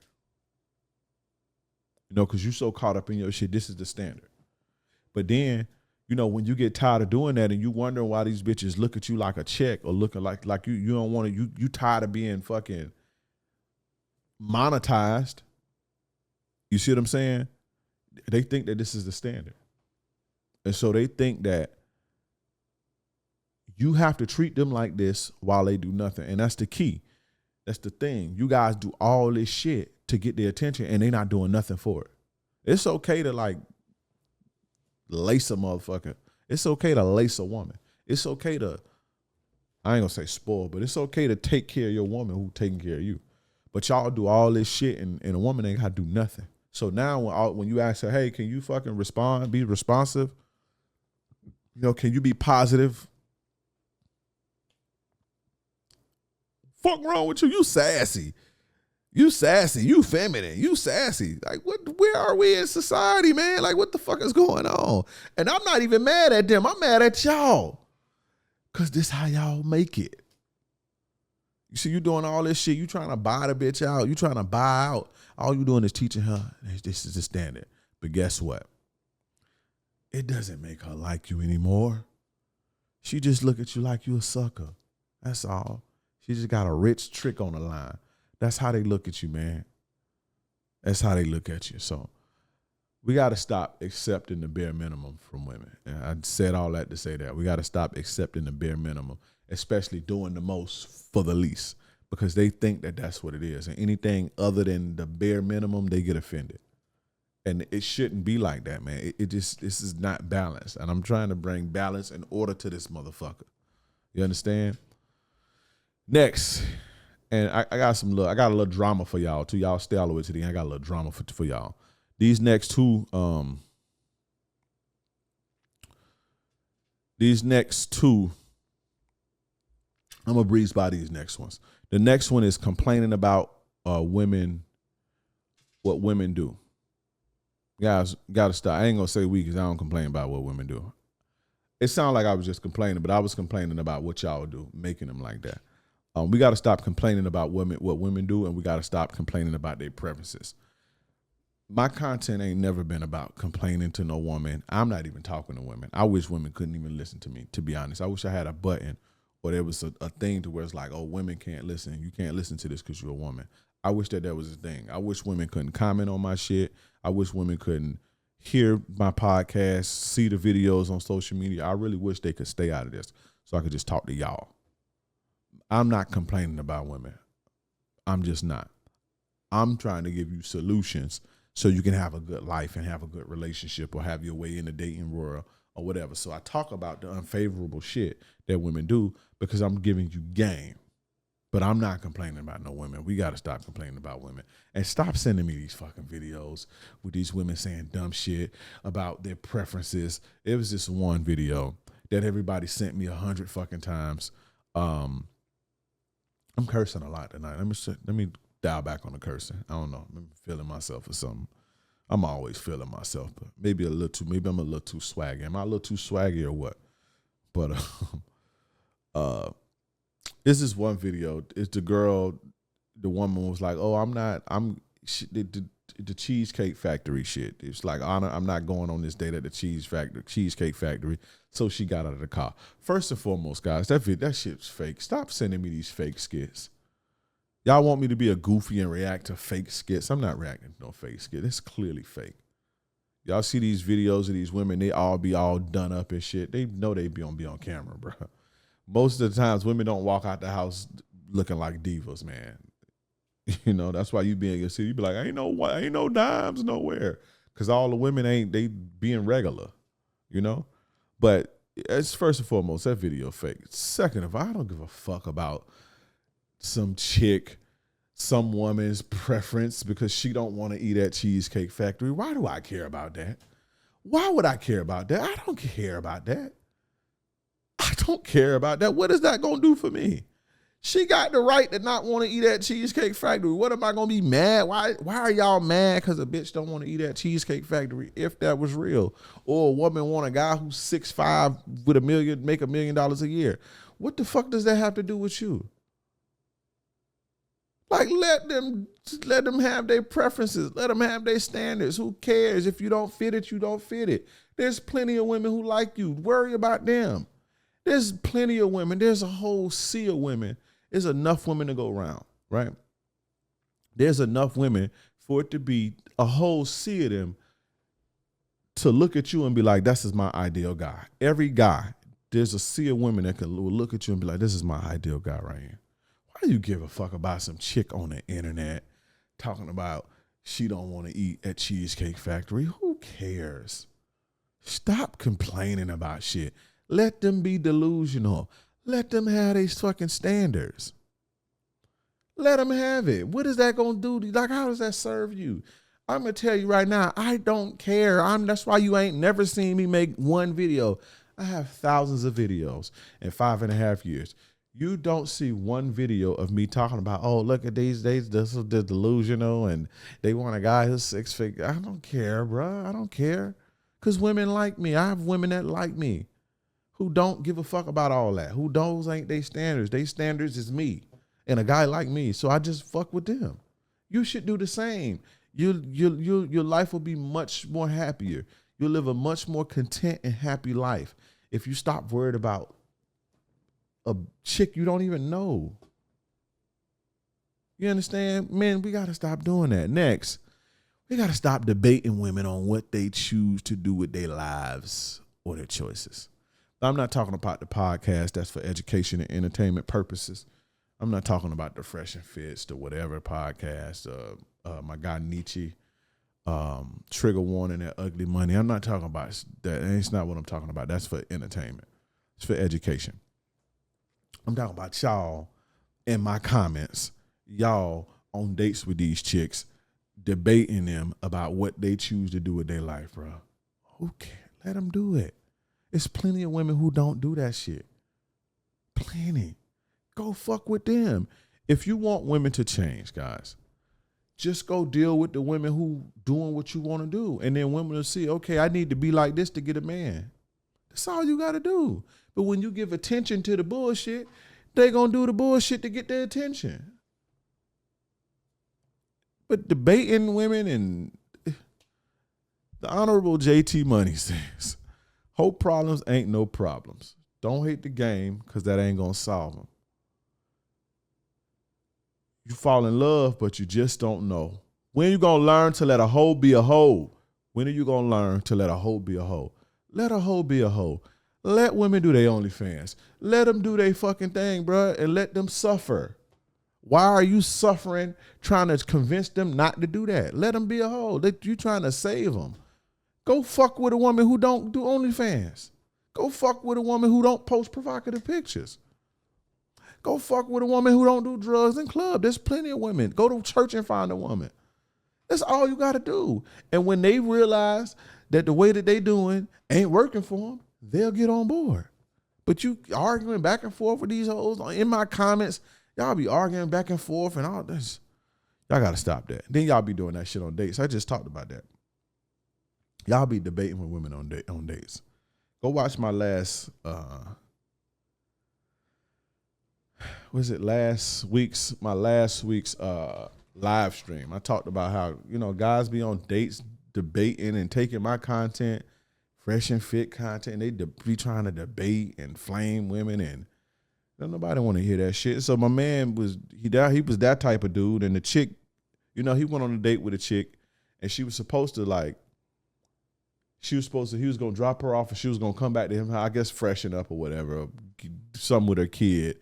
Because you so caught up in your shit, this is the standard. But then, when you get tired of doing that and you wondering why these bitches look at you like a check or looking like you don't want to, you tired of being fucking monetized. You see what I'm saying? They think that this is the standard. And so they think that you have to treat them like this while they do nothing. And that's the key. That's the thing. You guys do all this shit to get their attention and they not doing nothing for it. It's okay to like lace a motherfucker. It's okay to lace a woman. It's okay to, I ain't gonna say spoil, but it's okay to take care of your woman who taking care of you. But y'all do all this shit and a woman ain't gotta do nothing. So now when you ask her, hey, can you fucking respond, be responsive? Can you be positive? Fuck wrong with you? You sassy. You sassy. You feminine. You sassy. Like, where are we in society, man? Like, what the fuck is going on? And I'm not even mad at them. I'm mad at y'all. Because this how y'all make it. You see, you doing all this shit. You trying to buy the bitch out. You trying to buy out. All you doing is teaching her, this is the standard. But guess what? It doesn't make her like you anymore. She just look at you like you a sucker. That's all. She just got a rich trick on the line. That's how they look at you, man. That's how they look at you. So we got to stop accepting the bare minimum from women. And I said all that to say that. We got to stop accepting the bare minimum, especially doing the most for the least, because they think that that's what it is. And anything other than the bare minimum, they get offended. And it shouldn't be like that, man. This is not balanced. And I'm trying to bring balance and order to this motherfucker. You understand? Next, And I got I got a little drama for y'all too. Y'all stay all the way to the end. I got a little drama for y'all. These next two, I'm gonna breeze by these next ones. The next one is complaining about women, what women do. Guys, gotta stop. I ain't gonna say we because I don't complain about what women do. It sounded like I was just complaining, but I was complaining about what y'all do, making them like that. We got to stop complaining about what women do, and we got to stop complaining about their preferences. My content ain't never been about complaining to no woman. I'm not even talking to women. I wish women couldn't even listen to me, to be honest. I wish I had a button or there was a thing to where it's like, oh, women can't listen. You can't listen to this because you're a woman. I wish that was a thing. I wish women couldn't comment on my shit. I wish women couldn't hear my podcast, see the videos on social media. I really wish they could stay out of this so I could just talk to y'all. I'm not complaining about women. I'm just not. I'm trying to give you solutions so you can have a good life and have a good relationship or have your way in the dating world or whatever. So I talk about the unfavorable shit that women do because I'm giving you game. But I'm not complaining about no women. We got to stop complaining about women and stop sending me these fucking videos with these women saying dumb shit about their preferences. It was this one video that everybody sent me 100 fucking times. I'm cursing a lot tonight. Let me dial back on the cursing. I don't know. I'm feeling myself or something. I'm always feeling myself, but maybe I'm a little too swaggy. Am I a little too swaggy or what? But this is one video. It's the girl, the woman was like, oh, the Cheesecake Factory shit. It's like, I'm not going on this date at the Cheesecake Factory. So she got out of the car. First and foremost, guys, that shit's fake. Stop sending me these fake skits. Y'all want me to be a goofy and react to fake skits. I'm not reacting to no fake skit. It's clearly fake. Y'all see these videos of these women, they all be all done up and shit. They know they be on camera, bro. Most of the times, women don't walk out the house looking like divas, man. You know, that's why you be in your city. You be like, ain't no dimes nowhere. Because all the women they being regular, you know? But it's first and foremost, that video fake. Second of all, I don't give a fuck about some woman's preference because she don't want to eat at Cheesecake Factory. Why do I care about that? Why would I care about that? I don't care about that. I don't care about that. What is that going to do for me? She got the right to not want to eat at Cheesecake Factory. What am I going to be mad? Why are y'all mad because a bitch don't want to eat at Cheesecake Factory if that was real? Or a woman want a guy who's 6'5" with make $1 million a year. What the fuck does that have to do with you? Like, let them have their preferences. Let them have their standards. Who cares? If you don't fit it, you don't fit it. There's plenty of women who like you. Worry about them. There's plenty of women. There's a whole sea of women. There's enough women to go around, right? There's enough women for it to be a whole sea of them to look at you and be like, this is my ideal guy. Every guy, there's a sea of women that can look at you and be like, this is my ideal guy right here. Why do you give a fuck about some chick on the internet talking about she don't want to eat at Cheesecake Factory? Who cares? Stop complaining about shit. Let them be delusional. Let them have these fucking standards. Let them have it. What is that going to do? Like, how does that serve you? I'm going to tell you right now, I don't care. That's why you ain't never seen me make one video. I have thousands of videos in 5.5 years. You don't see one video of me talking about, oh, look at these days, this is delusional, and they want a guy who's 6 feet. I don't care, bro. I don't care. Because women like me. I have women that like me who don't give a fuck about all that. Who those ain't their standards. Their standards is me and a guy like me. So I just fuck with them. You should do the same. Your life will be much more happier. You'll live a much more content and happy life if you stop worried about a chick you don't even know. You understand? Man, we got to stop doing that. Next, we got to stop debating women on what they choose to do with their lives or their choices. I'm not talking about the podcast that's for education and entertainment purposes. I'm not talking about the Fresh and Fits, the whatever podcast, my guy Nietzsche, Trigger Warning, that Ugly Money. I'm not talking about that. It's not what I'm talking about. That's for entertainment. It's for education. I'm talking about y'all in my comments y'all on dates with these chicks, debating them about what they choose to do with their life, bro. Who cares? Let them do it. There's plenty of women who don't do that shit. Plenty. Go fuck with them. If you want women to change, guys, just go deal with the women who doing what you want to do. And then women will see, okay, I need to be like this to get a man. That's all you got to do. But when you give attention to the bullshit, they going to do the bullshit to get their attention. But debating women, and the Honorable JT Money says, hope problems ain't no problems. Don't hate the game because that ain't going to solve them. You fall in love, but you just don't know. When you going to learn to let a hoe be a hoe? When are you going to learn to let a hoe be a hoe? Let a hoe be a hoe. Let women do their OnlyFans. Let them do their fucking thing, bro, and let them suffer. Why are you suffering trying to convince them not to do that? Let them be a hoe. You trying to save them. Go fuck with a woman who don't do OnlyFans. Go fuck with a woman who don't post provocative pictures. Go fuck with a woman who don't do drugs in club. There's plenty of women. Go to church and find a woman. That's all you got to do. And when they realize that the way that they doing ain't working for them, they'll get on board. But you arguing back and forth with these hoes in my comments, y'all be arguing back and forth and all this. Y'all got to stop that. Then y'all be doing that shit on dates. I just talked about that. Y'all be debating with women on dates. Go watch my last last week's live stream. I talked about how, guys be on dates debating and taking my content, fresh and fit content. They be trying to debate and flame women, and don't nobody want to hear that shit. So my man was that type of dude, and the chick, he went on a date with a chick, and he was going to drop her off, and she was going to come back to him, I guess freshen up or whatever, or something with her kid.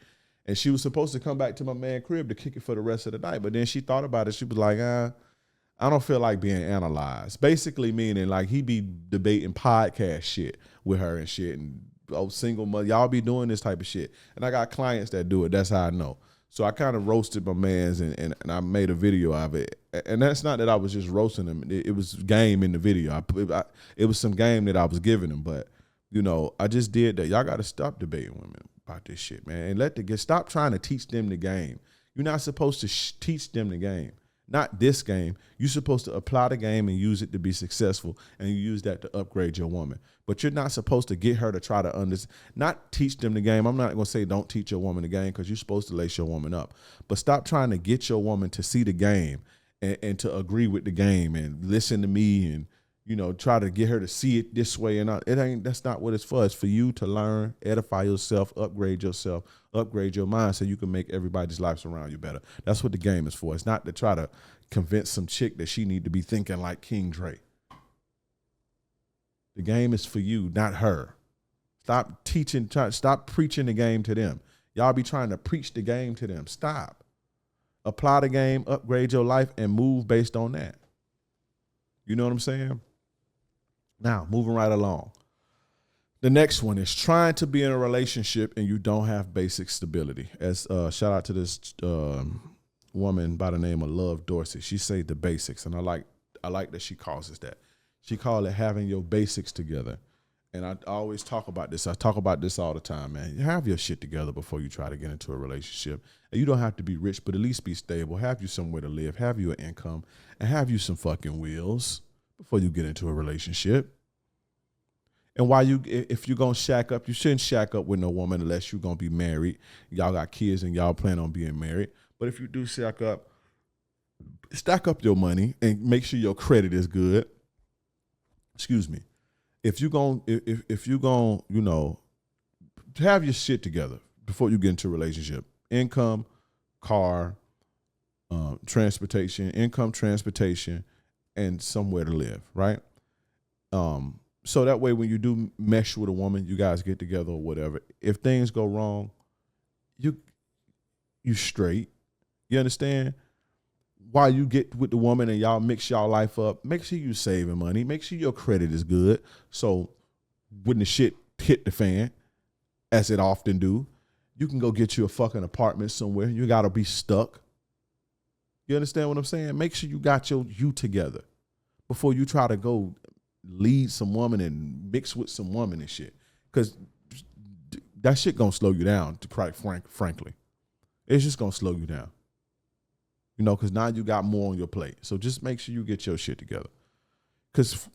And she was supposed to come back to my man's crib to kick it for the rest of the night. But then she thought about it. She was like, I don't feel like being analyzed. Basically meaning like he be debating podcast shit with her and shit. And single mother, y'all be doing this type of shit. And I got clients that do it. That's how I know. So I kind of roasted my man's and I made a video of it. And that's not that I was just roasting him. It was game in the video. It was some game that I was giving him. But, I just did that. Y'all got to stop debating women about this shit, man. And stop trying to teach them the game. You're not supposed to teach them the game. Not this game. You're supposed to apply the game and use it to be successful, and you use that to upgrade your woman. But you're not supposed to get her to try to not teach them the game. I'm not going to say don't teach your woman the game, because you're supposed to lace your woman up. But stop trying to get your woman to see the game and to agree with the game and listen to me and, try to get her to see it this way. And that's not what it's for. It's for you to learn, edify yourself, upgrade your mind so you can make everybody's lives around you better. That's what the game is for. It's not to try to convince some chick that she need to be thinking like King Dre. The game is for you, not her. Stop preaching the game to them. Y'all be trying to preach the game to them. Stop. Apply the game, upgrade your life, and move based on that. You know what I'm saying? Now, moving right along. The next one is trying to be in a relationship and you don't have basic stability. As shout out to this woman by the name of Love Dorsey. She said the basics, and I like that she calls it that. She called it having your basics together. And I always talk about this. I talk about this all the time, man. Have your shit together before you try to get into a relationship. And you don't have to be rich, but at least be stable. Have you somewhere to live. Have you an income. And have you some fucking wheels before you get into a relationship. And if you're going to shack up, you shouldn't shack up with no woman unless you're going to be married. Y'all got kids and y'all plan on being married. But if you do shack up, stack up your money and make sure your credit is good. Excuse me. If you're going, have your shit together before you get into a relationship. Income, car, transportation, and somewhere to live, right? So that way when you do mesh with a woman, you guys get together or whatever. If things go wrong, you straight. You understand? While you get with the woman and y'all mix y'all life up, make sure you saving money. Make sure your credit is good. So when the shit hit the fan, as it often do, you can go get you a fucking apartment somewhere. You got to be stuck. You understand what I'm saying? Make sure you got you together before you try to go lead some woman and mix with some woman and shit. Because that shit gonna slow you down, frankly. It's just gonna slow you down. You know, because now you got more on your plate. So just make sure you get your shit together. Because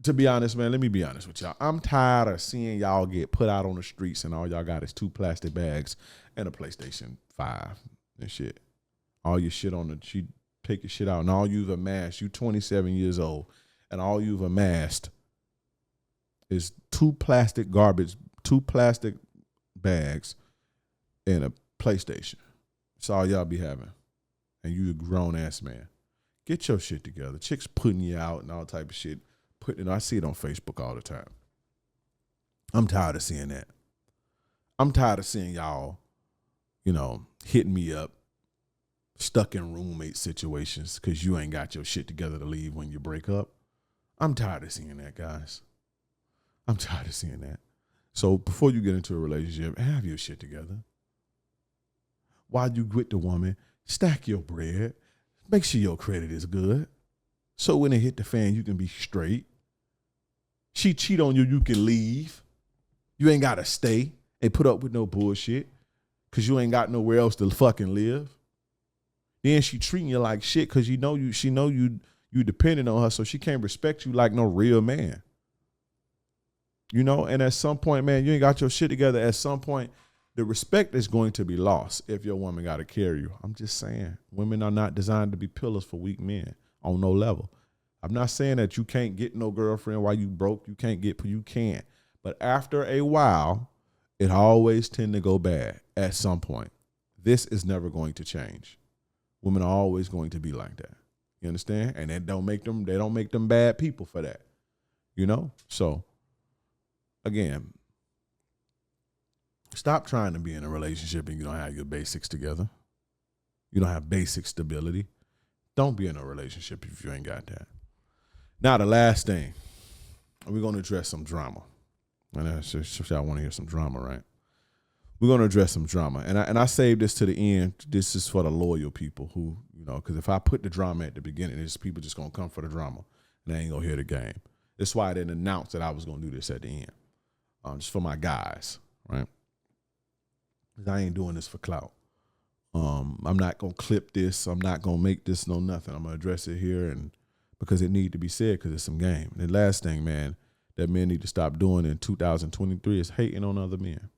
to be honest, man, let me be honest with y'all. I'm tired of seeing y'all get put out on the streets and all y'all got is 2 plastic bags and a PlayStation 5 and shit. All your shit on she take your shit out and all you've amassed, you 27 years old, and all you've amassed is 2 plastic bags and a PlayStation. That's all y'all be having. And you a grown ass man. Get your shit together. Chicks putting you out and all type of shit. I see it on Facebook all the time. I'm tired of seeing that. I'm tired of seeing y'all, you know, hitting me up, stuck in roommate situations because you ain't got your shit together to leave when you break up. I'm tired of seeing that, guys. I'm tired of seeing that. So before you get into a relationship, have your shit together. While you with the woman, stack your bread. Make sure your credit is good. So when it hit the fan, you can be straight. She cheat on you, you can leave. You ain't got to stay and put up with no bullshit because you ain't got nowhere else to fucking live. Then she treating you like shit because she know you dependent on her, so she can't respect you like no real man. You know, and at some point, man, you ain't got your shit together. At some point, the respect is going to be lost if your woman got to carry you. I'm just saying, women are not designed to be pillars for weak men on no level. I'm not saying that you can't get no girlfriend while you broke. You can't. But after a while, it always tend to go bad at some point. This is never going to change. Women are always going to be like that. You understand? And they don't make them bad people for that. You know? So again, stop trying to be in a relationship and you don't have your basics together. You don't have basic stability. Don't be in a relationship if you ain't got that. Now, the last thing, we're going to address some drama. And I want to hear some drama, right? We're going to address some drama. And I saved this to the end. This is for the loyal people who, you know, because if I put the drama at the beginning, there's people just going to come for the drama and they ain't going to hear the game. That's why I didn't announce that I was going to do this at the end. Just for my guys, right? Because I ain't doing this for clout. I'm not going to clip this. I'm not going to make this no nothing. I'm going to address it here and because it need to be said because it's some game. And the last thing, man, that men need to stop doing in 2023 is hating on other men.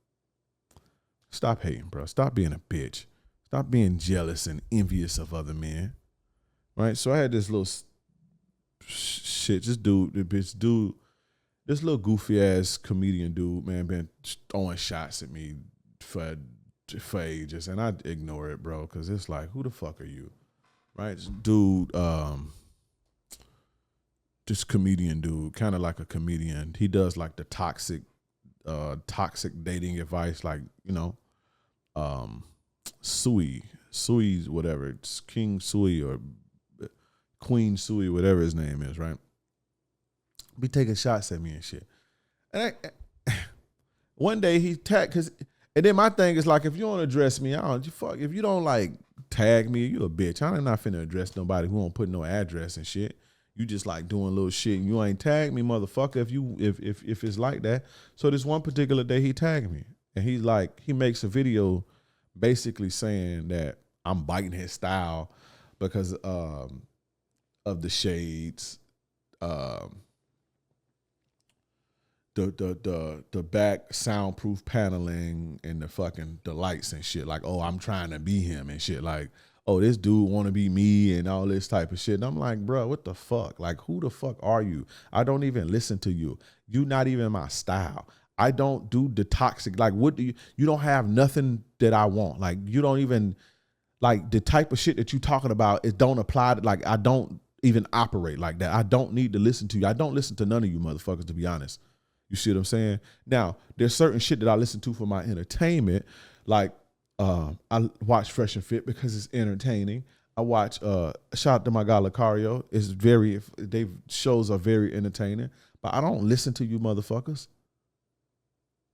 Stop hating, bro. Stop being a bitch. Stop being jealous and envious of other men. Right? So I had this little shit. This little goofy ass comedian dude, man, been throwing shots at me for ages, and I ignore it, bro, because it's like, who the fuck are you? Right? This dude, this comedian dude, kind of like a comedian. He does like the toxic dating advice, like, you know, Sui's whatever. It's King Sui or Queen Sui, whatever his name is, right? Be taking shots at me and shit. And one day he tagged, and then my thing is like, if you don't address me, if you don't like tag me, you a bitch. I'm not finna address nobody who don't put no address and shit. You just like doing little shit and you ain't tagged me, motherfucker, if it's like that. So this one particular day he tagged me and he makes a video basically saying that I'm biting his style because of the shades, the back soundproof paneling and the lights and shit. Like, oh, I'm trying to be him and shit. Like, oh, this dude want to be me and all this type of shit. And I'm like, bro, what the fuck? Like, who the fuck are you? I don't even listen to you. You not even my style. I don't do the toxic. Like, what do you don't have nothing that I want. Like, you don't even, like, the type of shit that you talking about, it don't apply to, like, I don't even operate like that. I don't need to listen to you. I don't listen to none of you motherfuckers, to be honest. You see what I'm saying? Now, there's certain shit that I listen to for my entertainment. Like, I watch Fresh and Fit because it's entertaining. I watch, shout out to my guy Lucario. Shows are very entertaining. But I don't listen to you motherfuckers.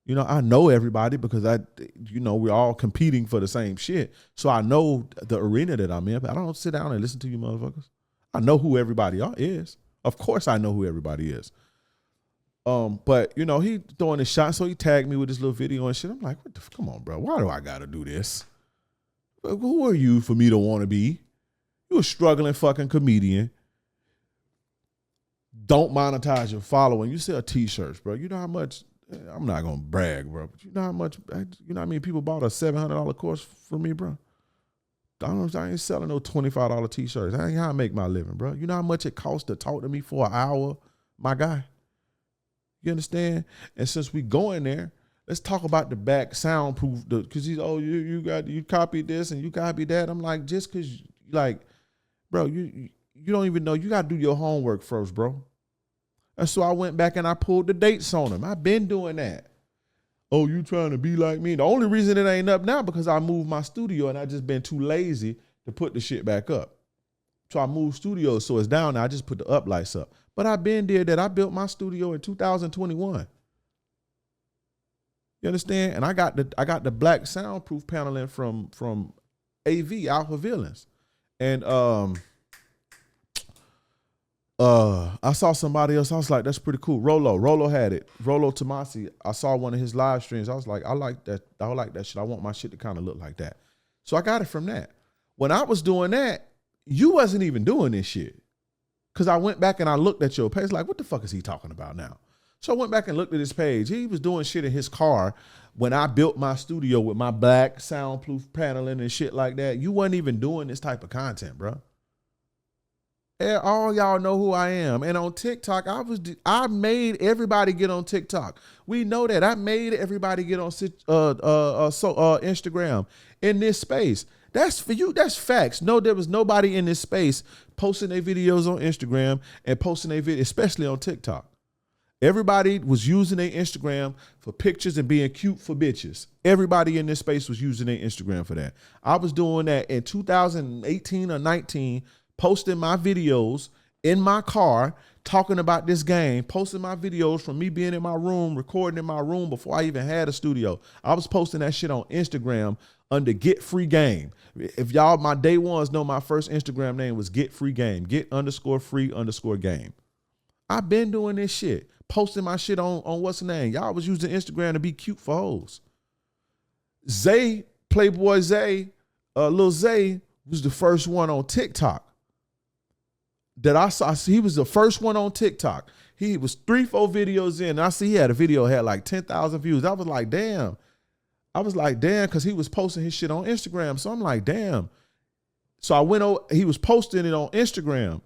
You know, I know everybody because we're all competing for the same shit. So I know the arena that I'm in, but I don't sit down and listen to you motherfuckers. I know who everybody is. Of course I know who everybody is. But he throwing his shot, so he tagged me with this little video and shit. I'm like, come on, bro. Why do I gotta do this? Who are you for me to want to be? You a struggling fucking comedian. Don't monetize your following. You sell t-shirts, bro. You know how much, I'm not going to brag, bro, but you know how much, how many people bought a $700 course from me, bro? I ain't selling no $25 t-shirts. That ain't how I make my living, bro. You know how much it costs to talk to me for an hour, my guy? You understand? And since we go in there, let's talk about the back soundproof, because you copied this and you copied that. I'm like, just because, bro, you don't even know. You got to do your homework first, bro. And so I went back and I pulled the dates on him. I've been doing that. Oh, you trying to be like me? The only reason it ain't up now because I moved my studio and I just been too lazy to put the shit back up. So I moved studios, so it's down now. I just put the up lights up. But I been did that. I built my studio in 2021. You understand? And I got the black soundproof paneling from AV, Alpha Villains. And I saw somebody else. I was like, that's pretty cool. Rolo had it. Rolo Tomasi. I saw one of his live streams. I was like, I like that. I like that shit. I want my shit to kind of look like that. So I got it from that. When I was doing that, you wasn't even doing this shit. Because I went back and I looked at your page like, what the fuck is he talking about now? So I went back and looked at his page. He was doing shit in his car when I built my studio with my black soundproof paneling and shit like that. You wasn't even doing this type of content, bro. All y'all know who I am. And on TikTok, I made everybody get on TikTok. We know that. I made everybody get on Instagram in this space. That's for you. That's facts. No, there was nobody in this space posting their videos on Instagram and posting their video, especially on TikTok. Everybody was using their Instagram for pictures and being cute for bitches. Everybody in this space was using their Instagram for that. I was doing that in 2018 or 19, posting my videos in my car, talking about this game, posting my videos from me being in my room, recording in my room before I even had a studio. I was posting that shit on Instagram under Get Free Game. If y'all, my day ones know, my first Instagram name was Get Free Game, Get_free_game. I've been doing this shit, posting my shit on what's the name? Y'all was using Instagram to be cute for hoes. Zay, Playboy Zay, Lil Zay was the first one on TikTok that I saw. He was the first one on TikTok. He was 3-4 videos in. And I see he had a video had like 10,000 views. I was like, damn. Because he was posting his shit on Instagram. So I'm like, damn. So I went over, he was posting it on Instagram.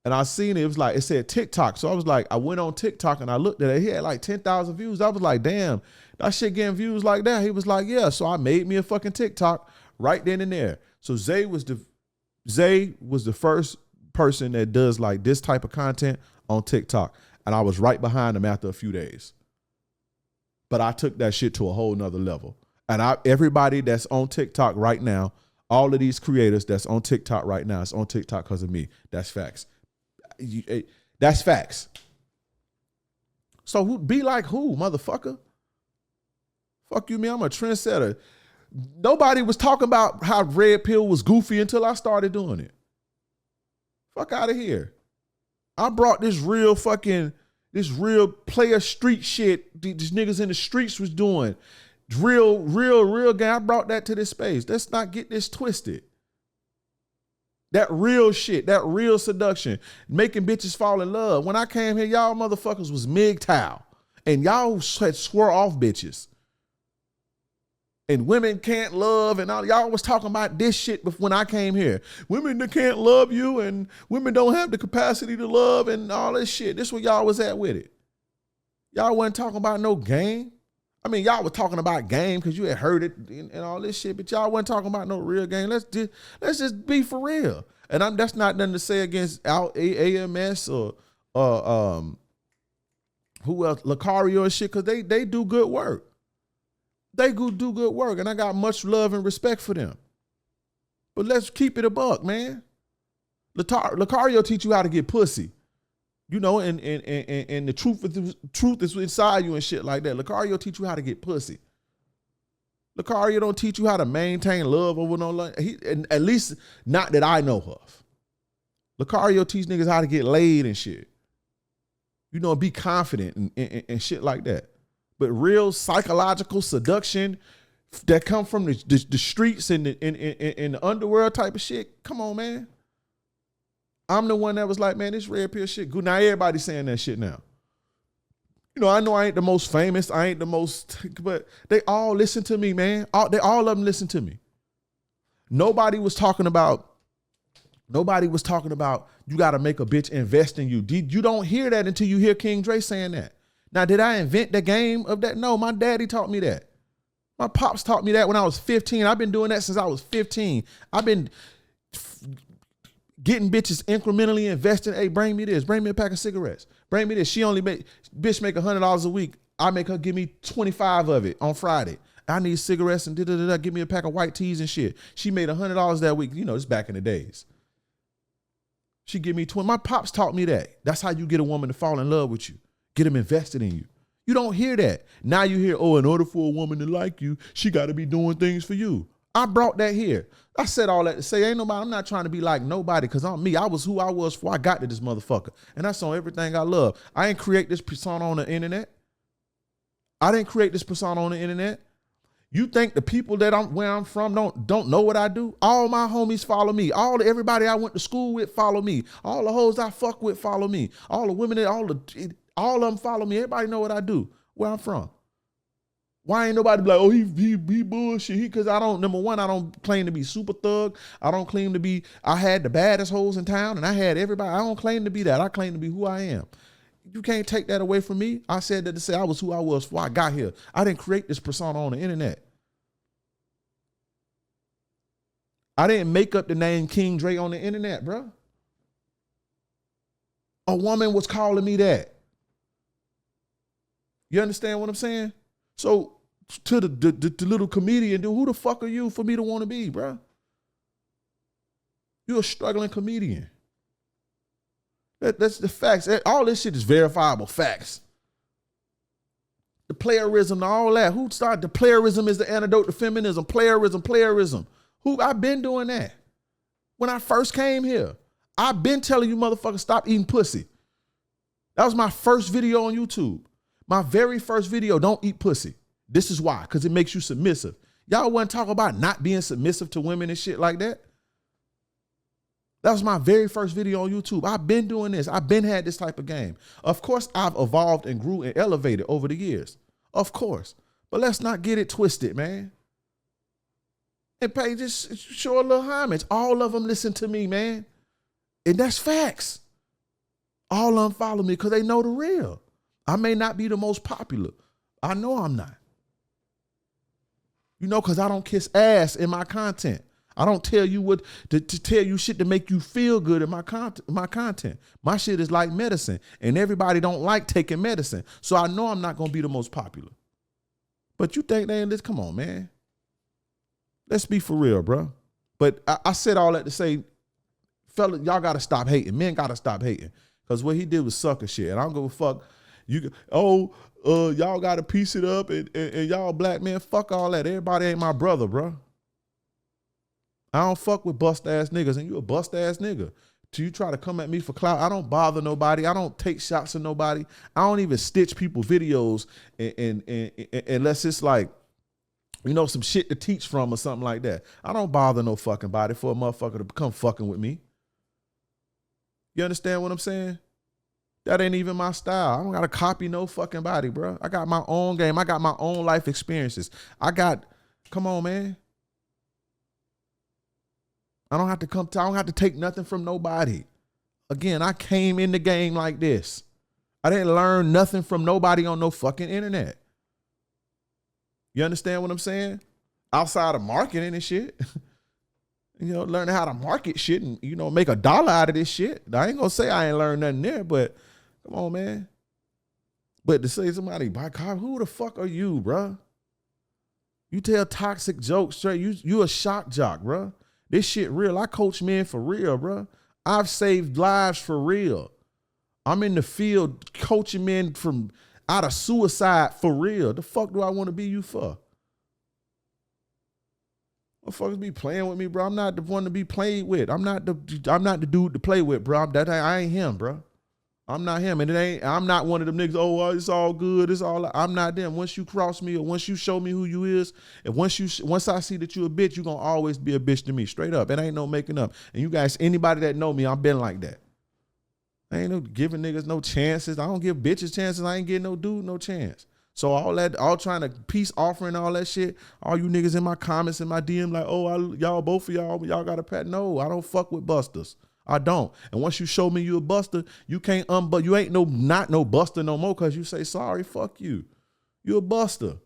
And I seen it. It was like, it said TikTok. So I was like, I went on TikTok and I looked at it. He had like 10,000 views. I was like, damn, that shit getting views like that. He was like, yeah. So I made me a fucking TikTok right then and there. So Zay was the first person that does like this type of content on TikTok. And I was right behind him after a few days. But I took that shit to a whole nother level. And everybody that's on TikTok right now, all of these creators that's on TikTok right now, is on TikTok because of me. That's facts. That's facts. So be like who, motherfucker? Fuck you, man. I'm a trendsetter. Nobody was talking about how Red Pill was goofy until I started doing it. Fuck out of here. I brought this real player street shit these niggas in the streets was doing. Real game. I brought that to this space. Let's not get this twisted. That real shit, that real seduction, making bitches fall in love. When I came here, y'all motherfuckers was MGTOW. And y'all had swore off bitches. And women can't love, and all y'all was talking about this shit when I came here. Women that can't love you, and women don't have the capacity to love, and all this shit. This is where y'all was at with it. Y'all wasn't talking about no game. I mean, y'all were talking about game because you had heard it and all this shit, but y'all wasn't talking about no real game. Let's just be for real. And that's not nothing to say against AMS or who else, Lucario and shit, because they do good work. They do good work, and I got much love and respect for them. But let's keep it a buck, man. Lucario teach you how to get pussy. You know, and the truth is inside you and shit like that. Lucario teach you how to get pussy. Lucario don't teach you how to maintain love over no love. At least not that I know of. Lucario teach niggas how to get laid and shit. You know, be confident and shit like that. But real psychological seduction that come from the streets and the underworld type of shit, come on, man. I'm the one that was like, man, this red pill shit good. Now everybody's saying that shit now. You know I ain't the most famous. I ain't the most, but they all listen to me, man. All of them listen to me. Nobody was talking about you got to make a bitch invest in you. You don't hear that until you hear King Dre saying that. Now, did I invent the game of that? No, my daddy taught me that. My pops taught me that when I was 15. I've been doing that since I was 15. I've been getting bitches incrementally investing. Hey, bring me this. Bring me a pack of cigarettes. Bring me this. She only make $100 a week. I make her give me 25 of it on Friday. I need cigarettes and da-da-da-da. Give me a pack of white teas and shit. She made $100 that week. You know, it's back in the days. She give me 20. My pops taught me that. That's how you get a woman to fall in love with you. Get them invested in you. You don't hear that. Now you hear, oh, in order for a woman to like you, she got to be doing things for you. I brought that here. I said all that to say, I'm not trying to be like nobody because I'm me. I was who I was before I got to this motherfucker. And that's on everything I love. I ain't create this persona on the internet. I didn't create this persona on the internet. You think the people that where I'm from don't know what I do? All my homies follow me. Everybody I went to school with follow me. All the hoes I fuck with follow me. All the women, all of them follow me. Everybody know what I do, where I'm from. Why ain't nobody be like, oh, he bullshit? Because number one, I don't claim to be super thug. I don't claim to be, I had the baddest hoes in town and I had everybody. I don't claim to be that. I claim to be who I am. You can't take that away from me. I said that to say I was who I was before I got here. I didn't create this persona on the internet. I didn't make up the name King Dre on the internet, bro. A woman was calling me that. You understand what I'm saying? So to the little comedian, dude, who the fuck are you for me to want to be, bro? You're a struggling comedian. That's the facts. All this shit is verifiable facts. The playerism, all that. Who started? The playerism is the antidote to feminism. Playerism. I've been doing that. When I first came here, I've been telling you motherfuckers stop eating pussy. That was my first video on YouTube. My very first video, don't eat pussy. This is why, because it makes you submissive. Y'all wasn't talking about not being submissive to women and shit like that. That was my very first video on YouTube. I've been doing this. I've been had this type of game. Of course, I've evolved and grew and elevated over the years. Of course. But let's not get it twisted, man. And pay, just show a little homage. All of them listen to me, man. And that's facts. All of them follow me because they know the real. I may not be the most popular. I know I'm not. You know, because I don't kiss ass in my content. I don't tell you what to tell you shit to make you feel good in my content. My shit is like medicine, and everybody don't like taking medicine. So I know I'm not gonna be the most popular. But you think they ain't this? Come on, man. Let's be for real, bro. But I said all that to say, fella, y'all gotta stop hating. Men gotta stop hating. Because what he did was sucker shit. And I don't give a fuck. Y'all gotta piece it up and y'all black men, fuck all that. Everybody ain't my brother, bro. I don't fuck with bust ass niggas, and you a bust ass nigga. Till you try to come at me for clout, I don't bother nobody. I don't take shots at nobody. I don't even stitch people videos and unless it's like, you know, some shit to teach from or something like that. I don't bother no fucking body for a motherfucker to come fucking with me. You understand what I'm saying? That ain't even my style. I don't gotta copy no fucking body, bro. I got my own game. I got my own life experiences. Come on, man. I don't have to take nothing from nobody. Again, I came in the game like this. I didn't learn nothing from nobody on no fucking internet. You understand what I'm saying? Outside of marketing and shit. You know, learning how to market shit and, you know, make $1 out of this shit. I ain't gonna say I ain't learned nothing there, but come on, man. But to say somebody, by God, who the fuck are you, bro? You tell toxic jokes straight. You a shock jock, bro. This shit real. I coach men for real, bro. I've saved lives for real. I'm in the field coaching men from out of suicide for real. The fuck do I want to be you for? Motherfuckers be playing with me, bro. I'm not the one to be played with. I'm not the dude to play with, bro. I ain't him, bro. I'm not him. And I'm not one of them niggas, oh, well, it's all good. I'm not them. Once you cross me or once you show me who you is, and once I see that you a bitch, you gonna always be a bitch to me. Straight up. It ain't no making up. And you guys, anybody that know me, I've been like that. I ain't no giving niggas no chances. I don't give bitches chances. I ain't getting no dude no chance. So all trying to peace offering all that shit, all you niggas in my comments and my DM like, oh, y'all, both of y'all got a pat. No, I don't fuck with busters. I don't. And once you show me you a buster, you can't you ain't not no buster no more because you say, sorry, fuck you. You a buster.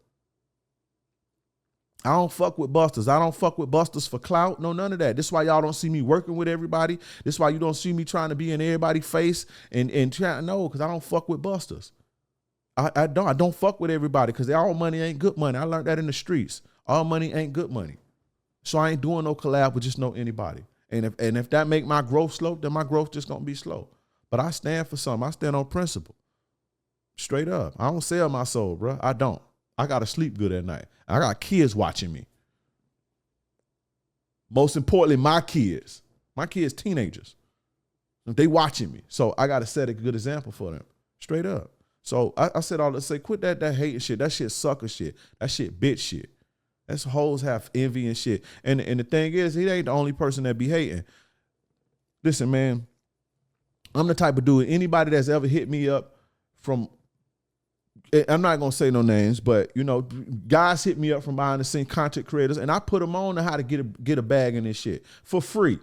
I don't fuck with busters. I don't fuck with busters for clout. No, none of that. This is why y'all don't see me working with everybody. This is why you don't see me trying to be in everybody's face and trying, no, because I don't fuck with busters. I don't fuck with everybody because all money ain't good money. I learned that in the streets. All money ain't good money. So I ain't doing no collab with just anybody. And if that make my growth slow, then my growth just gonna be slow. But I stand for something. I stand on principle. Straight up. I don't sell my soul, bro. I don't. I gotta sleep good at night. I got kids watching me. Most importantly, my kids. My kids, teenagers. They watching me. So I gotta set a good example for them. Straight up. So I said all this, say, quit that hating shit. That shit sucker shit. That shit bitch shit. That's hoes have envy and shit. And the thing is, he ain't the only person that be hating. Listen, man, I'm the type of dude, anybody that's ever hit me up from, I'm not going to say no names, but, you know, guys hit me up from behind the scene, content creators, and I put them on to how to get a bag in this shit for free.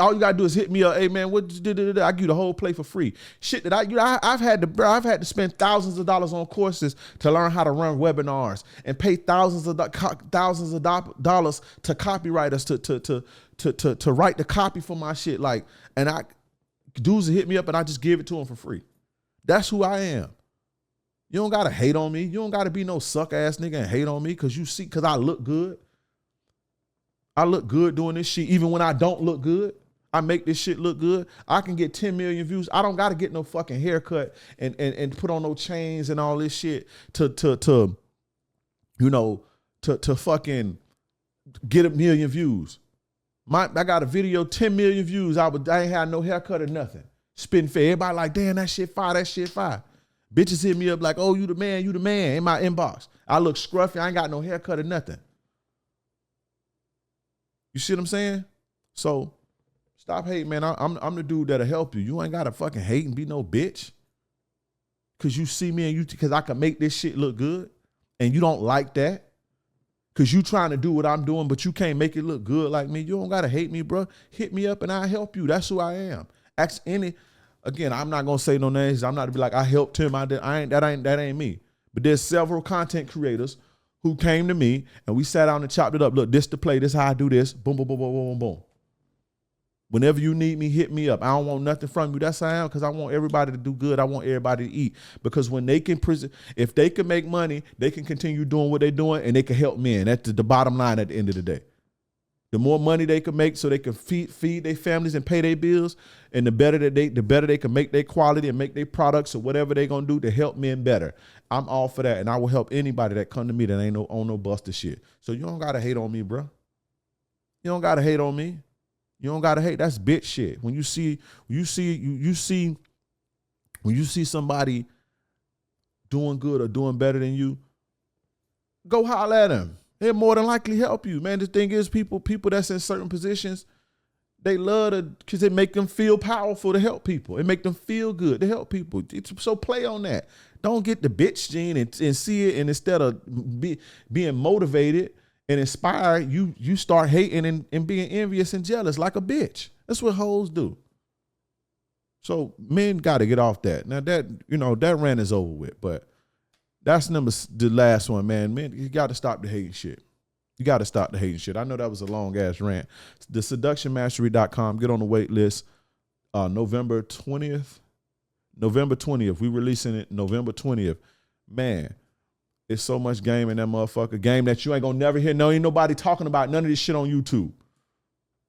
All you gotta do is hit me up. Hey man, what you did? I give you the whole play for free. Shit that I've had to spend thousands of dollars on courses to learn how to run webinars and pay thousands of dollars to copywriters to write the copy for my shit. Like, and dudes hit me up and I just give it to them for free. That's who I am. You don't gotta hate on me. You don't gotta be no suck ass nigga and hate on me because I look good. I look good doing this shit. Even when I don't look good, I make this shit look good. I can get 10 million views. I don't got to get no fucking haircut and put on no chains and all this shit to fucking get 1 million views. I got a video, 10 million views. I ain't had no haircut or nothing. Spitting fair. Everybody like, damn, that shit fire, that shit fire. Bitches hit me up like, oh, you the man in my inbox. I look scruffy. I ain't got no haircut or nothing. You see what I'm saying? So stop hating, man. I'm the dude that'll help you. You ain't gotta fucking hate and be no bitch. Cause you see me and cause I can make this shit look good. And you don't like that. Cause you trying to do what I'm doing, but you can't make it look good like me. You don't gotta hate me, bro. Hit me up and I'll help you. That's who I am. Again, I'm not gonna say no names. I'm not to be like, I helped him. That ain't me. But there's several content creators who came to me and we sat down and chopped it up. Look, this the play. This how I do this. Boom, boom, boom, boom, boom, boom. Whenever you need me, hit me up. I don't want nothing from you. That's how I am because I want everybody to do good. I want everybody to eat. Because when they can if they can make money, they can continue doing what they're doing and they can help men. That's the bottom line at the end of the day. The more money they can make so they can feed their families and pay their bills, and the better they can make their quality and make their products or whatever they're gonna do to help men better. I'm all for that, and I will help anybody that come to me that ain't on no buster shit. So you don't gotta hate on me, bro. You don't gotta hate on me. You don't gotta hate. That's bitch shit. When you see somebody doing good or doing better than you, go holler at them. They'll more than likely help you, man. The thing is, people that's in certain positions, they love to, because it make them feel powerful to help people. It make them feel good to help people. So play on that. Don't get the bitch gene and see it, and instead of being motivated and inspired, you start hating and being envious and jealous like a bitch. That's what hoes do. So men got to get off that. Now that rant is over with, but that's the last one, man. Man, you got to stop the hating shit. You got to stop the hating shit. I know that was a long ass rant. The seductionmastery.com. Get on the wait list. November 20th. We releasing it November 20th. Man, it's so much game in that motherfucker. Game that you ain't gonna never hear. No, ain't nobody talking about none of this shit on YouTube.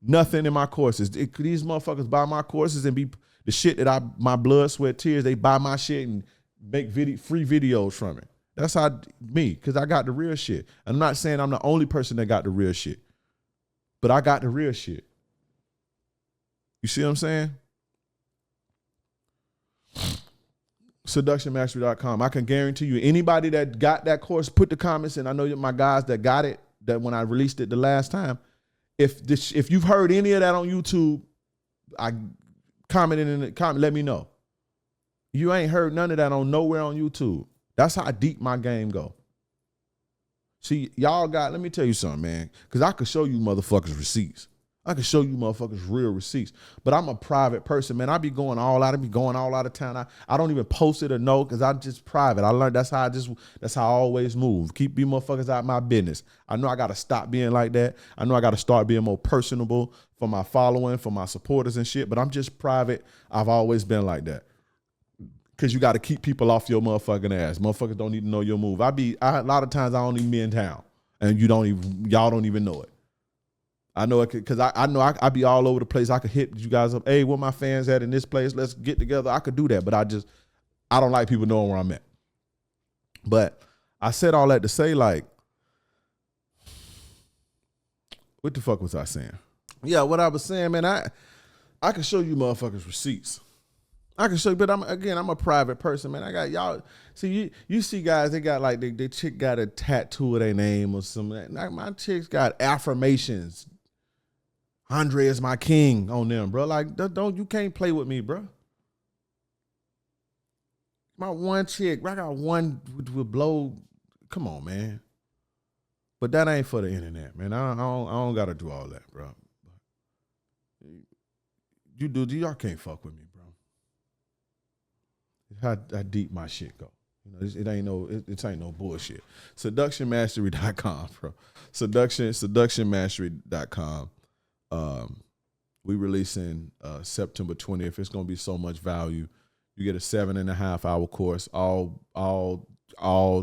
Nothing in my courses. These motherfuckers buy my courses and be the shit that my blood, sweat, tears, they buy my shit and make free videos from it. That's how because I got the real shit. I'm not saying I'm the only person that got the real shit, but I got the real shit. You see what I'm saying? Seductionmastery.com. I can guarantee you, anybody that got that course, put the comments in. I know my guys that got it, that when I released it the last time, if you've heard any of that on YouTube, I commented in the comment, let me know. You ain't heard none of that on nowhere on YouTube. That's how deep my game go. See, y'all let me tell you something, man, because I could show you motherfuckers receipts. I can show you motherfuckers real receipts, but I'm a private person, man. I be going all out. I be going all out of town. I don't even post it or know because I'm just private. I learned that's how I always move. Keep you motherfuckers out of my business. I know I got to stop being like that. I know I got to start being more personable for my following, for my supporters and shit, but I'm just private. I've always been like that. Cause you got to keep people off your motherfucking ass. Motherfuckers don't need to know your move. A lot of times I don't even be in town and y'all don't even know it. I know it because I know I be all over the place. I could hit you guys up. Hey, where my fans at in this place? Let's get together. I could do that, but I don't like people knowing where I'm at. But I said all that to say, like, what the fuck was I saying? Yeah, what I was saying, man, I can show you motherfuckers receipts. I can show you, but I'm a private person, man. I got y'all. See, you see guys, they got like they chick got a tattoo of their name or something. Like my chicks got affirmations. Andre is my king on them, bro. Like, you can't play with me, bro. My one chick, I got one with blow. Come on, man. But that ain't for the internet, man. I don't gotta do all that, bro. Y'all can't fuck with me, bro. How deep my shit go. You know, it ain't no bullshit. Seductionmastery.com, bro. Seductionmastery.com. We releasing September 20th. It's gonna be so much value. You get a 7.5-hour course, all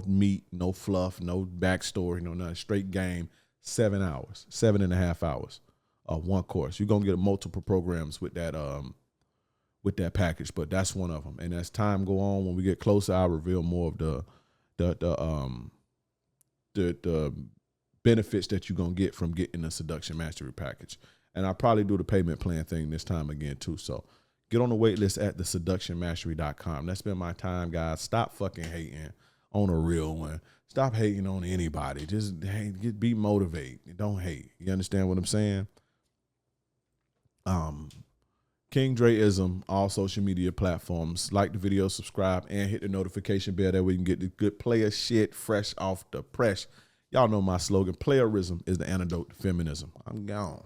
meat, no fluff, no backstory, no nothing. Straight game. 7 hours, 7.5 hours. One course. You're gonna get multiple programs with that package, but that's one of them. And as time go on, when we get closer, I'll reveal more of the benefits that you're gonna get from getting the Seduction Mastery package. And I'll probably do the payment plan thing this time again too. So get on the wait list at the seductionmastery.com. That's been my time, guys. Stop fucking hating on a real one. Stop hating on anybody. Just be motivated. Don't hate. You understand what I'm saying? King Dreism, all social media platforms. Like the video, subscribe, and hit the notification bell. That way you can get the good player shit fresh off the press. Y'all know my slogan, playerism is the antidote to feminism. I'm gone.